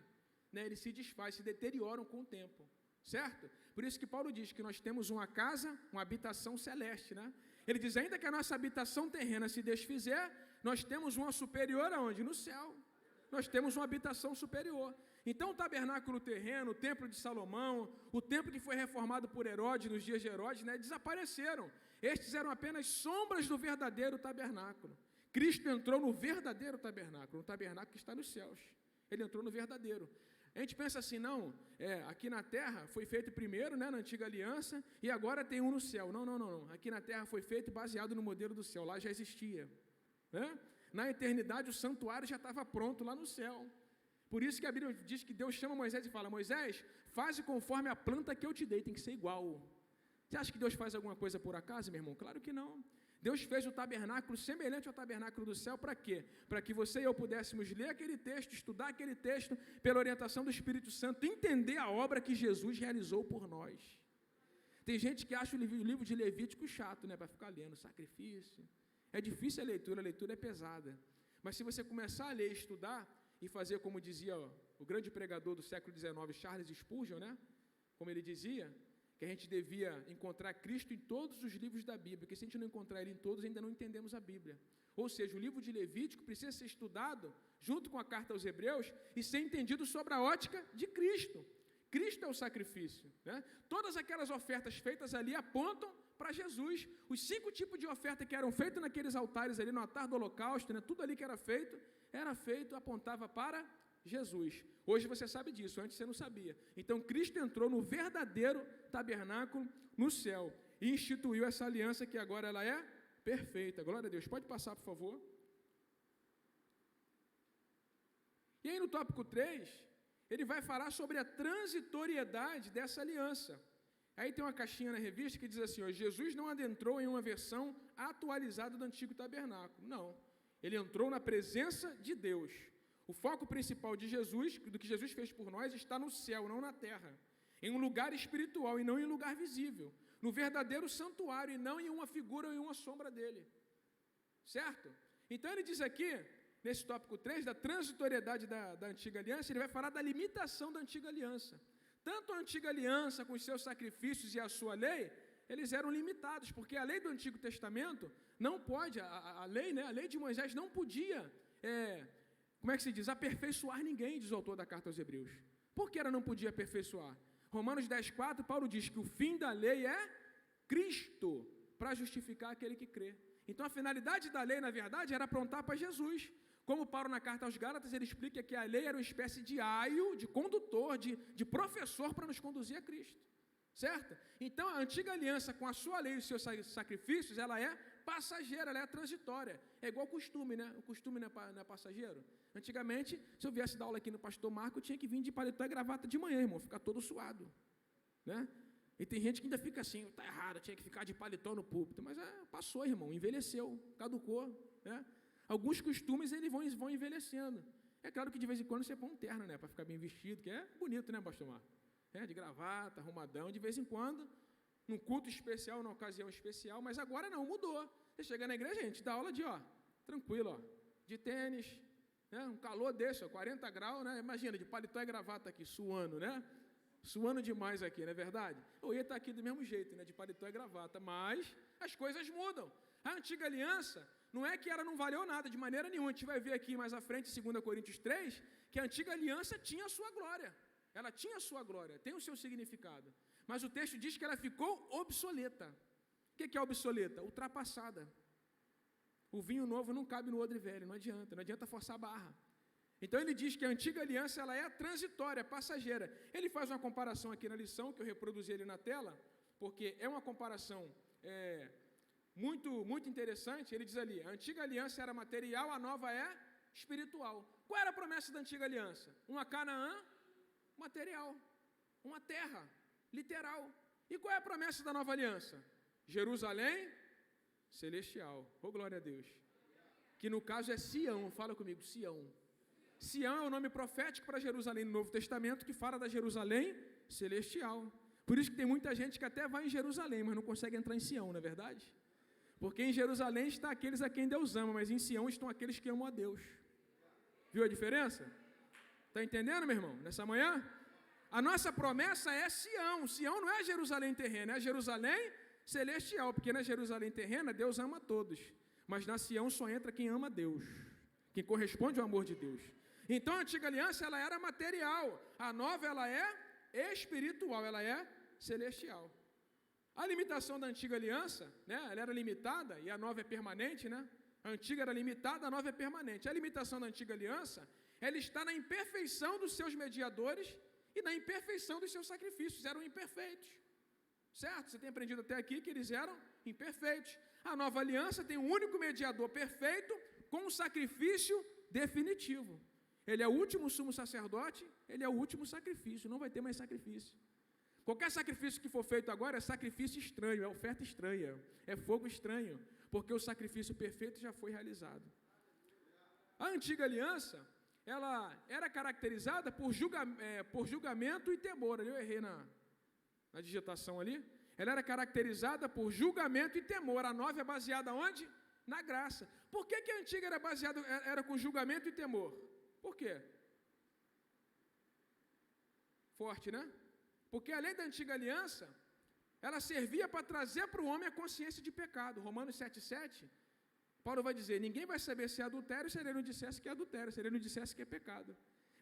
Né, eles se desfazem, se deterioram com o tempo, certo? Por isso que Paulo diz que nós temos uma casa, uma habitação celeste, né? Ele diz, ainda que a nossa habitação terrena se desfizer, nós temos uma superior aonde? No céu. Nós temos uma habitação superior. Então o tabernáculo terreno, o templo de Salomão, o templo que foi reformado por Herodes nos dias de Herodes, né, desapareceram. Estes eram apenas sombras do verdadeiro tabernáculo. Cristo entrou no verdadeiro tabernáculo, no tabernáculo que está nos céus. Ele entrou no verdadeiro. A gente pensa assim, não, aqui na terra foi feito primeiro, né, na antiga aliança, e agora tem um no céu. Não. Aqui na terra foi feito baseado no modelo do céu, lá já existia. Né? Na eternidade o santuário já estava pronto lá no céu. Por isso que a Bíblia diz que Deus chama Moisés e fala, Moisés, faze conforme a planta que eu te dei, tem que ser igual. Você acha que Deus faz alguma coisa por acaso, meu irmão? Claro que não. Deus fez o tabernáculo semelhante ao tabernáculo do céu, para quê? Para que você e eu pudéssemos ler aquele texto, estudar aquele texto, pela orientação do Espírito Santo, entender a obra que Jesus realizou por nós. Tem gente que acha o livro de Levítico chato, né, para ficar lendo, sacrifício. É difícil a leitura é pesada. Mas se você começar a ler e estudar, e fazer como dizia o grande pregador do século XIX, Charles Spurgeon, né, como ele dizia, que a gente devia encontrar Cristo em todos os livros da Bíblia, porque se a gente não encontrar Ele em todos, ainda não entendemos a Bíblia. Ou seja, o livro de Levítico precisa ser estudado junto com a carta aos Hebreus e ser entendido sobre a ótica de Cristo. Cristo é o sacrifício. Né? Todas aquelas ofertas feitas ali apontam para Jesus. Os 5 tipos de oferta que eram feitos naqueles altares ali no altar do holocausto, né? Tudo ali que era feito, apontava para Jesus. Hoje você sabe disso, antes você não sabia. Então Cristo entrou no verdadeiro tabernáculo no céu e instituiu essa aliança que agora ela é perfeita. Glória a Deus. Pode passar, por favor. E aí no tópico 3, ele vai falar sobre a transitoriedade dessa aliança. Aí tem uma caixinha na revista que diz assim, ó, Jesus não adentrou em uma versão atualizada do antigo tabernáculo. Não, ele entrou na presença de Deus. O foco principal de Jesus, do que Jesus fez por nós, está no céu, não na terra. Em um lugar espiritual e não em um lugar visível. No verdadeiro santuário e não em uma figura ou em uma sombra dele. Certo? Então ele diz aqui, nesse tópico 3, da transitoriedade da antiga aliança, ele vai falar da limitação da antiga aliança. Tanto a antiga aliança, com os seus sacrifícios e a sua lei, eles eram limitados, porque a lei do Antigo Testamento não pode, a lei de Moisés não podia, como é que se diz, aperfeiçoar ninguém, diz o autor da carta aos Hebreus. Por que ela não podia aperfeiçoar? Romanos 10,4, Paulo diz que o fim da lei é Cristo, para justificar aquele que crê. Então a finalidade da lei, na verdade, era apontar para Jesus. Como Paulo na carta aos Gálatas, ele explica que a lei era uma espécie de aio, de condutor, de professor para nos conduzir a Cristo. Certo? Então a antiga aliança com a sua lei e os seus sacrifícios, ela é passageira, ela é transitória. É igual costume, né? O costume não é passageiro. Antigamente, se eu viesse dar aula aqui no pastor Marco, eu tinha que vir de paletó e gravata de manhã, irmão, ficar todo suado. Né? E tem gente que ainda fica assim, está errado, tinha que ficar de paletó no púlpito. Mas passou, irmão, envelheceu, caducou. Né? Alguns costumes, eles vão envelhecendo. É claro que de vez em quando você põe um terno, né? Para ficar bem vestido, que é bonito, né, pastor Marco? De gravata, arrumadão, de vez em quando, num culto especial, numa ocasião especial, mas agora não, mudou. Você chega na igreja, gente, dá aula de, tranquilo, de tênis, né, um calor desse, 40 graus, né, imagina, de paletó e gravata aqui, suando, né, suando demais aqui, não é verdade? Eu ia estar aqui do mesmo jeito, né, de paletó e gravata, mas as coisas mudam. A antiga aliança, não é que ela não valeu nada, de maneira nenhuma, a gente vai ver aqui mais à frente, 2 Coríntios 3, que a antiga aliança tinha a sua glória. Ela tinha a sua glória, tem o seu significado. Mas o texto diz que ela ficou obsoleta. O que é obsoleta? Ultrapassada. O vinho novo não cabe no odre velho, não adianta forçar a barra. Então ele diz que a antiga aliança ela é transitória, passageira. Ele faz uma comparação aqui na lição, que eu reproduzi ali na tela, porque é uma comparação muito, muito interessante. Ele diz ali, a antiga aliança era material, a nova é espiritual. Qual era a promessa da antiga aliança? Uma Canaã material, uma terra, literal. E qual é a promessa da nova aliança? Jerusalém celestial. Oh, glória a Deus. Que no caso é Sião, fala comigo, Sião. Sião é o nome profético para Jerusalém no Novo Testamento, que fala da Jerusalém celestial. Por isso que tem muita gente que até vai em Jerusalém, mas não consegue entrar em Sião, não é verdade? Porque em Jerusalém está aqueles a quem Deus ama, mas em Sião estão aqueles que amam a Deus. Viu a diferença? Está entendendo, meu irmão? Nessa manhã? A nossa promessa é Sião. Sião não é Jerusalém terrena, é Jerusalém celestial. Porque na Jerusalém terrena, Deus ama a todos. Mas na Sião só entra quem ama a Deus. Quem corresponde ao amor de Deus. Então a antiga aliança, ela era material. A nova, ela é espiritual, ela é celestial. A limitação da antiga aliança, né? Ela era limitada e a nova é permanente, né? A antiga era limitada, a nova é permanente. A limitação da antiga aliança, ela está na imperfeição dos seus mediadores e na imperfeição dos seus sacrifícios. Eram imperfeitos. Certo? Você tem aprendido até aqui que eles eram imperfeitos. A nova aliança tem um único mediador perfeito com um sacrifício definitivo. Ele é o último sumo sacerdote, ele é o último sacrifício, não vai ter mais sacrifício. Qualquer sacrifício que for feito agora é sacrifício estranho, é oferta estranha, é fogo estranho, porque o sacrifício perfeito já foi realizado. A antiga aliança, ela era caracterizada por julgamento e temor. Eu errei na digitação ali. Ela era caracterizada por julgamento e temor. A nova é baseada onde? Na graça. Por que a antiga era com julgamento e temor? Por quê? Forte, né? Porque a lei da antiga aliança, ela servia para trazer para o homem a consciência de pecado. Romanos 7,7, Paulo vai dizer, ninguém vai saber se é adultério se ele não dissesse que é adultério, se ele não dissesse que é pecado.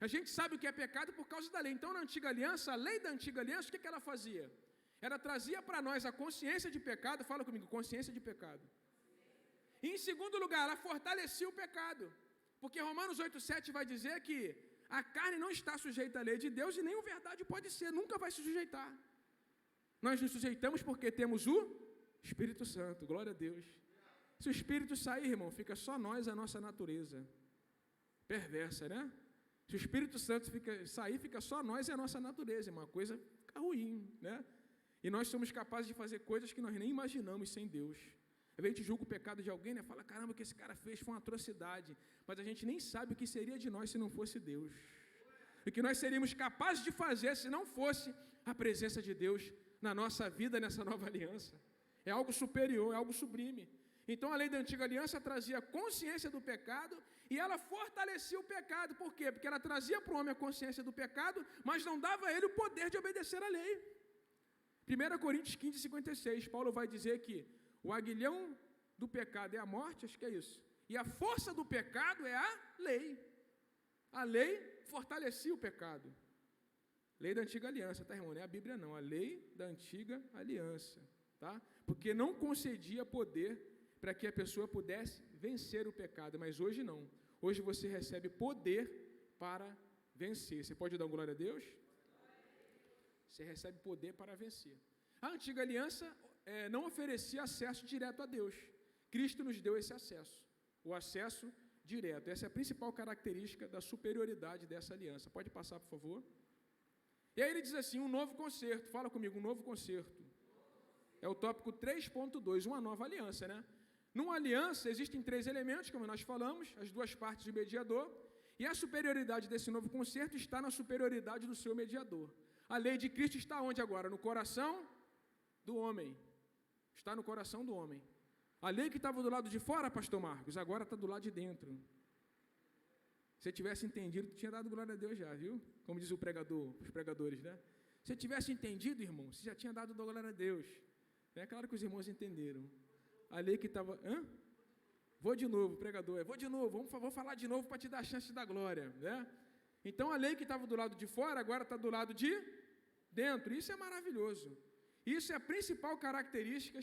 A gente sabe o que é pecado por causa da lei. Então, na antiga aliança, a lei da antiga aliança, o que ela fazia? Ela trazia para nós a consciência de pecado, fala comigo, consciência de pecado. E em segundo lugar, ela fortalecia o pecado. Porque Romanos 8,7 vai dizer que a carne não está sujeita à lei de Deus e nem o verdade pode ser, nunca vai se sujeitar. Nós nos sujeitamos porque temos o Espírito Santo, glória a Deus. Se o Espírito sair, irmão, fica só nós, a nossa natureza perversa, né? Se o Espírito Santo sair, fica só nós e a nossa natureza, é uma coisa fica ruim, né? E nós somos capazes de fazer coisas que nós nem imaginamos sem Deus. Às vezes a gente julga o pecado de alguém, né? Fala, caramba, o que esse cara fez foi uma atrocidade. Mas a gente nem sabe o que seria de nós se não fosse Deus. O que nós seríamos capazes de fazer se não fosse a presença de Deus na nossa vida, nessa nova aliança. É algo superior, é algo sublime. Então a lei da antiga aliança trazia consciência do pecado e ela fortalecia o pecado. Por quê? Porque ela trazia para o homem a consciência do pecado, mas não dava a ele o poder de obedecer à lei. 1 Coríntios 15, 56, Paulo vai dizer que o aguilhão do pecado é a morte, acho que é isso. E a força do pecado é a lei. A lei fortalecia o pecado. Lei da antiga aliança, tá, irmão? Não é a Bíblia, não. A lei da antiga aliança, tá? Porque não concedia poder para que a pessoa pudesse vencer o pecado, mas hoje não. Hoje você recebe poder para vencer. Você pode dar glória a Deus? Você recebe poder para vencer. A antiga aliança não oferecia acesso direto a Deus. Cristo nos deu esse acesso, o acesso direto. Essa é a principal característica da superioridade dessa aliança. Pode passar, por favor? E aí ele diz assim, um novo concerto. Fala comigo, um novo concerto. É o tópico 3.2, uma nova aliança, né? Numa aliança existem 3 elementos, como nós falamos, as 2 partes do mediador, e a superioridade desse novo concerto está na superioridade do seu mediador. A lei de Cristo está onde agora? No coração do homem. Está no coração do homem. A lei que estava do lado de fora, pastor Marcos, agora está do lado de dentro. Se você tivesse entendido, tu tinha dado glória a Deus já, viu? Como diz o pregador, os pregadores, né? Se você tivesse entendido, irmão, você já tinha dado glória a Deus. É claro que os irmãos entenderam. A lei que estava... Vou de novo, pregador. Vou de novo, vou falar de novo para te dar a chance de dar glória, né? Então, a lei que estava do lado de fora, agora está do lado de dentro. Isso é maravilhoso. Isso é a principal característica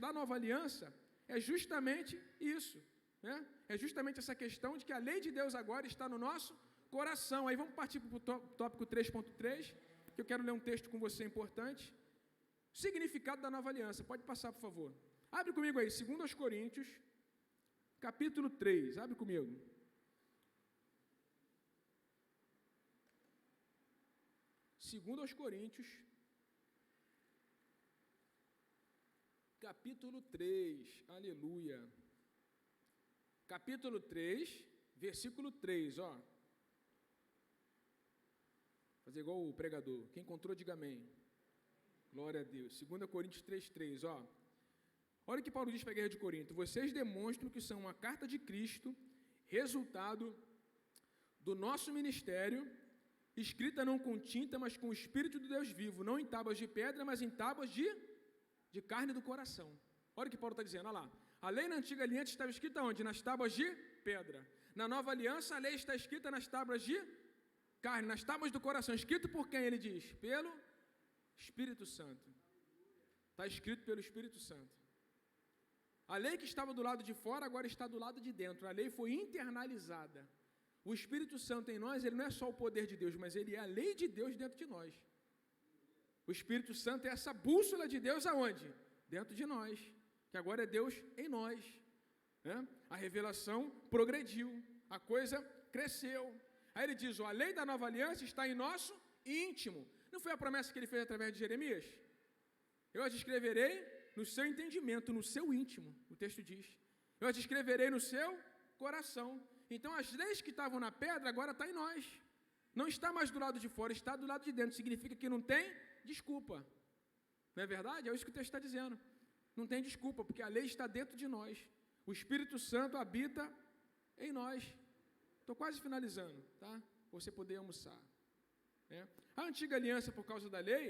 da nova aliança, é justamente isso, né? É justamente essa questão de que a lei de Deus agora está no nosso coração. Aí vamos partir para o tópico 3.3, que eu quero ler um texto com você importante. Significado da nova aliança. Pode passar, por favor. Abre comigo aí, 2 Coríntios, capítulo 3. Abre comigo. Segundo aos Coríntios, capítulo 3, aleluia. Capítulo 3, versículo 3, ó. Fazer igual o pregador. Quem encontrou, diga amém. Glória a Deus. 2 Coríntios 3, ó. Olha o que Paulo diz para a igreja de Corinto. Vocês demonstram que são uma carta de Cristo, resultado do nosso ministério, escrita não com tinta, mas com o Espírito do Deus vivo, não em tábuas de pedra, mas em tábuas de carne do coração. Olha o que Paulo está dizendo, olha lá. A lei na antiga aliança estava escrita onde? Nas tábuas de pedra. Na nova aliança, a lei está escrita nas tábuas de carne, nas tábuas do coração. Escrito por quem, ele diz? Pelo Espírito Santo. Está escrito pelo Espírito Santo. A lei que estava do lado de fora, agora está do lado de dentro. A lei foi internalizada. O Espírito Santo em nós, ele não é só o poder de Deus, mas ele é a lei de Deus dentro de nós. O Espírito Santo é essa bússola de Deus aonde? Dentro de nós, que agora é Deus em nós. Né? A revelação progrediu, a coisa cresceu. Aí ele diz, ó, a lei da nova aliança está em nosso íntimo. Não foi a promessa que ele fez através de Jeremias? Eu as escreverei no seu entendimento, no seu íntimo, o texto diz. Eu as escreverei no seu coração. Então, as leis que estavam na pedra, agora está em nós. Não está mais do lado de fora, está do lado de dentro. Significa que não tem desculpa. Não é verdade? É isso que o texto está dizendo. Não tem desculpa, porque a lei está dentro de nós. O Espírito Santo habita em nós. Estou quase finalizando, tá? Para você poder almoçar. A antiga aliança, por causa da lei,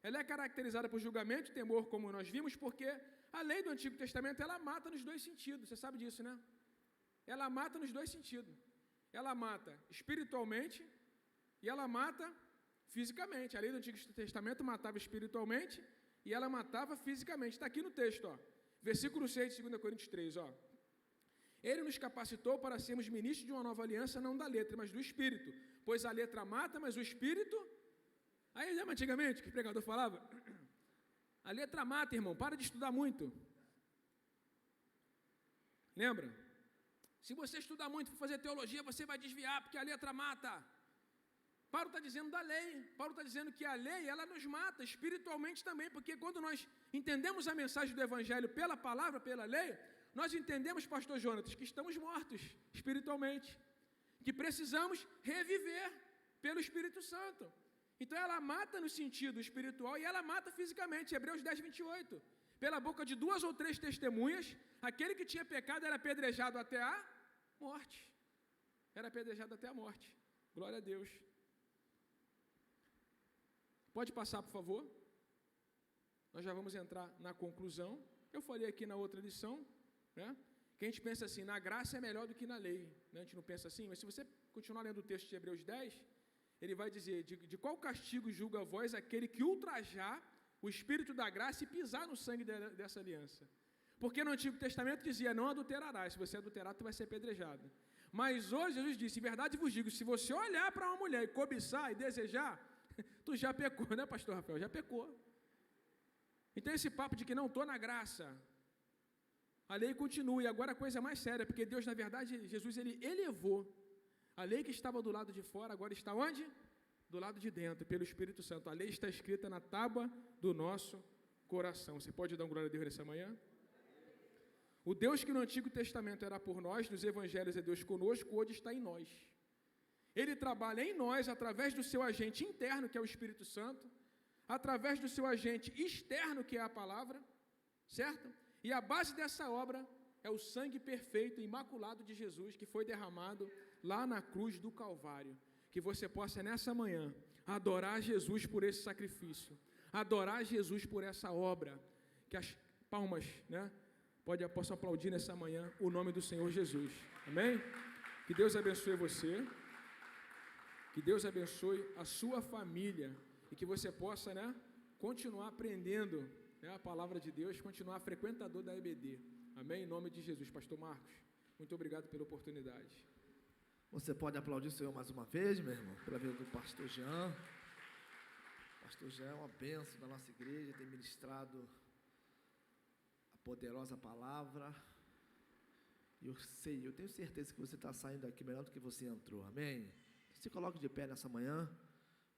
ela é caracterizada por julgamento e temor, como nós vimos, porque a lei do Antigo Testamento, ela mata nos 2 sentidos. Você sabe disso, né? Ela mata nos 2 sentidos. Ela mata espiritualmente e ela mata fisicamente. A lei do Antigo Testamento matava espiritualmente e ela matava fisicamente. Está aqui no texto, ó. Versículo 6 de 2 Coríntios 3, ó. Ele nos capacitou para sermos ministros de uma nova aliança, não da letra, mas do Espírito. Pois a letra mata, mas o Espírito... Aí, lembra antigamente que o pregador falava? A letra mata, irmão, para de estudar muito. Lembra? Se você estudar muito para fazer teologia, você vai desviar, porque a letra mata. Paulo está dizendo da lei. Paulo está dizendo que a lei, ela nos mata espiritualmente também, porque quando nós entendemos a mensagem do Evangelho pela palavra, pela lei, nós entendemos, pastor Jonatas, que estamos mortos espiritualmente, que precisamos reviver pelo Espírito Santo. Então ela mata no sentido espiritual e ela mata fisicamente. Hebreus 10, 28. Pela boca de 2 ou 3 testemunhas, aquele que tinha pecado era apedrejado até a morte. Era apedrejado até a morte. Glória a Deus. Pode passar, por favor. Nós já vamos entrar na conclusão. Eu falei aqui na outra lição, né, que a gente pensa assim, na graça é melhor do que na lei. Né? A gente não pensa assim, mas se você continuar lendo o texto de Hebreus 10, ele vai dizer, de qual castigo julga vós aquele que ultrajar o Espírito da graça e pisar no sangue dessa aliança? Porque no Antigo Testamento dizia, não adulterarás, se você adulterar, tu vai ser apedrejado. Mas hoje Jesus disse, em verdade vos digo, se você olhar para uma mulher e cobiçar e desejar, tu já pecou, né, pastor Rafael? Já pecou. Então esse papo de que não estou na graça, a lei continua, e agora a coisa é mais séria, porque Deus, na verdade, Jesus, ele elevou a lei que estava do lado de fora, agora está onde? Do lado de dentro, pelo Espírito Santo. A lei está escrita na tábua do nosso coração. Você pode dar uma glória a Deus nessa manhã? O Deus que no Antigo Testamento era por nós, nos Evangelhos é Deus conosco, hoje está em nós. Ele trabalha em nós através do seu agente interno, que é o Espírito Santo, através do seu agente externo, que é a palavra, certo? E a base dessa obra é o sangue perfeito e imaculado de Jesus, que foi derramado lá na cruz do Calvário. Que você possa, nessa manhã, adorar Jesus por esse sacrifício, adorar Jesus por essa obra. Que as palmas, né, possam aplaudir nessa manhã o nome do Senhor Jesus. Amém? Que Deus abençoe você, que Deus abençoe a sua família e que você possa, né, continuar aprendendo, né, a palavra de Deus, continuar frequentador da EBD. Amém? Em nome de Jesus. Pastor Marcos, muito obrigado pela oportunidade. Você pode aplaudir o Senhor mais uma vez, meu irmão, pela vida do pastor Jean. O pastor Jean é uma bênção da nossa igreja, tem ministrado a poderosa palavra. E eu tenho certeza que você está saindo daqui melhor do que você entrou, amém? Se coloque de pé nessa manhã,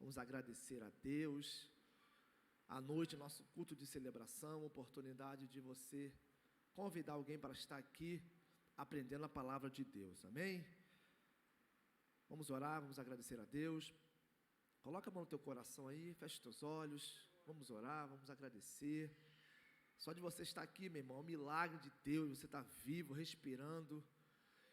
vamos agradecer a Deus. À noite, nosso culto de celebração, oportunidade de você convidar alguém para estar aqui aprendendo a palavra de Deus, amém? Vamos orar, vamos agradecer a Deus. Coloca a mão no teu coração aí, fecha os teus olhos, vamos orar, vamos agradecer. Só de você estar aqui, meu irmão, é um milagre de Deus, você está vivo, respirando.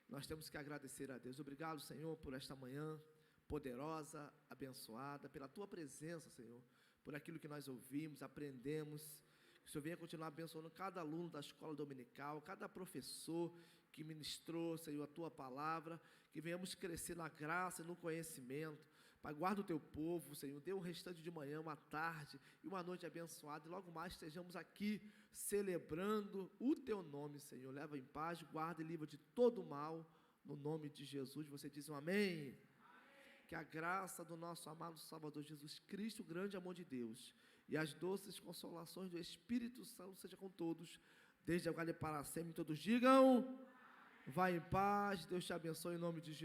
Nós temos que agradecer a Deus. Obrigado, Senhor, por esta manhã poderosa, abençoada, pela tua presença, Senhor, por aquilo que nós ouvimos, aprendemos. Que o Senhor venha continuar abençoando cada aluno da escola dominical, cada professor que ministrou, Senhor, a tua palavra, que venhamos crescer na graça e no conhecimento. Pai, guarda o teu povo, Senhor, dê um restante de manhã, uma tarde e uma noite abençoada, e logo mais estejamos aqui celebrando o teu nome, Senhor. Leva em paz, guarda e livra de todo mal, no nome de Jesus. Você diz um amém? Amém. Que a graça do nosso amado Salvador Jesus Cristo, o grande amor de Deus, e as doces consolações do Espírito Santo seja com todos, desde agora e para sempre. Todos digam, vai em paz, Deus te abençoe em nome de Jesus.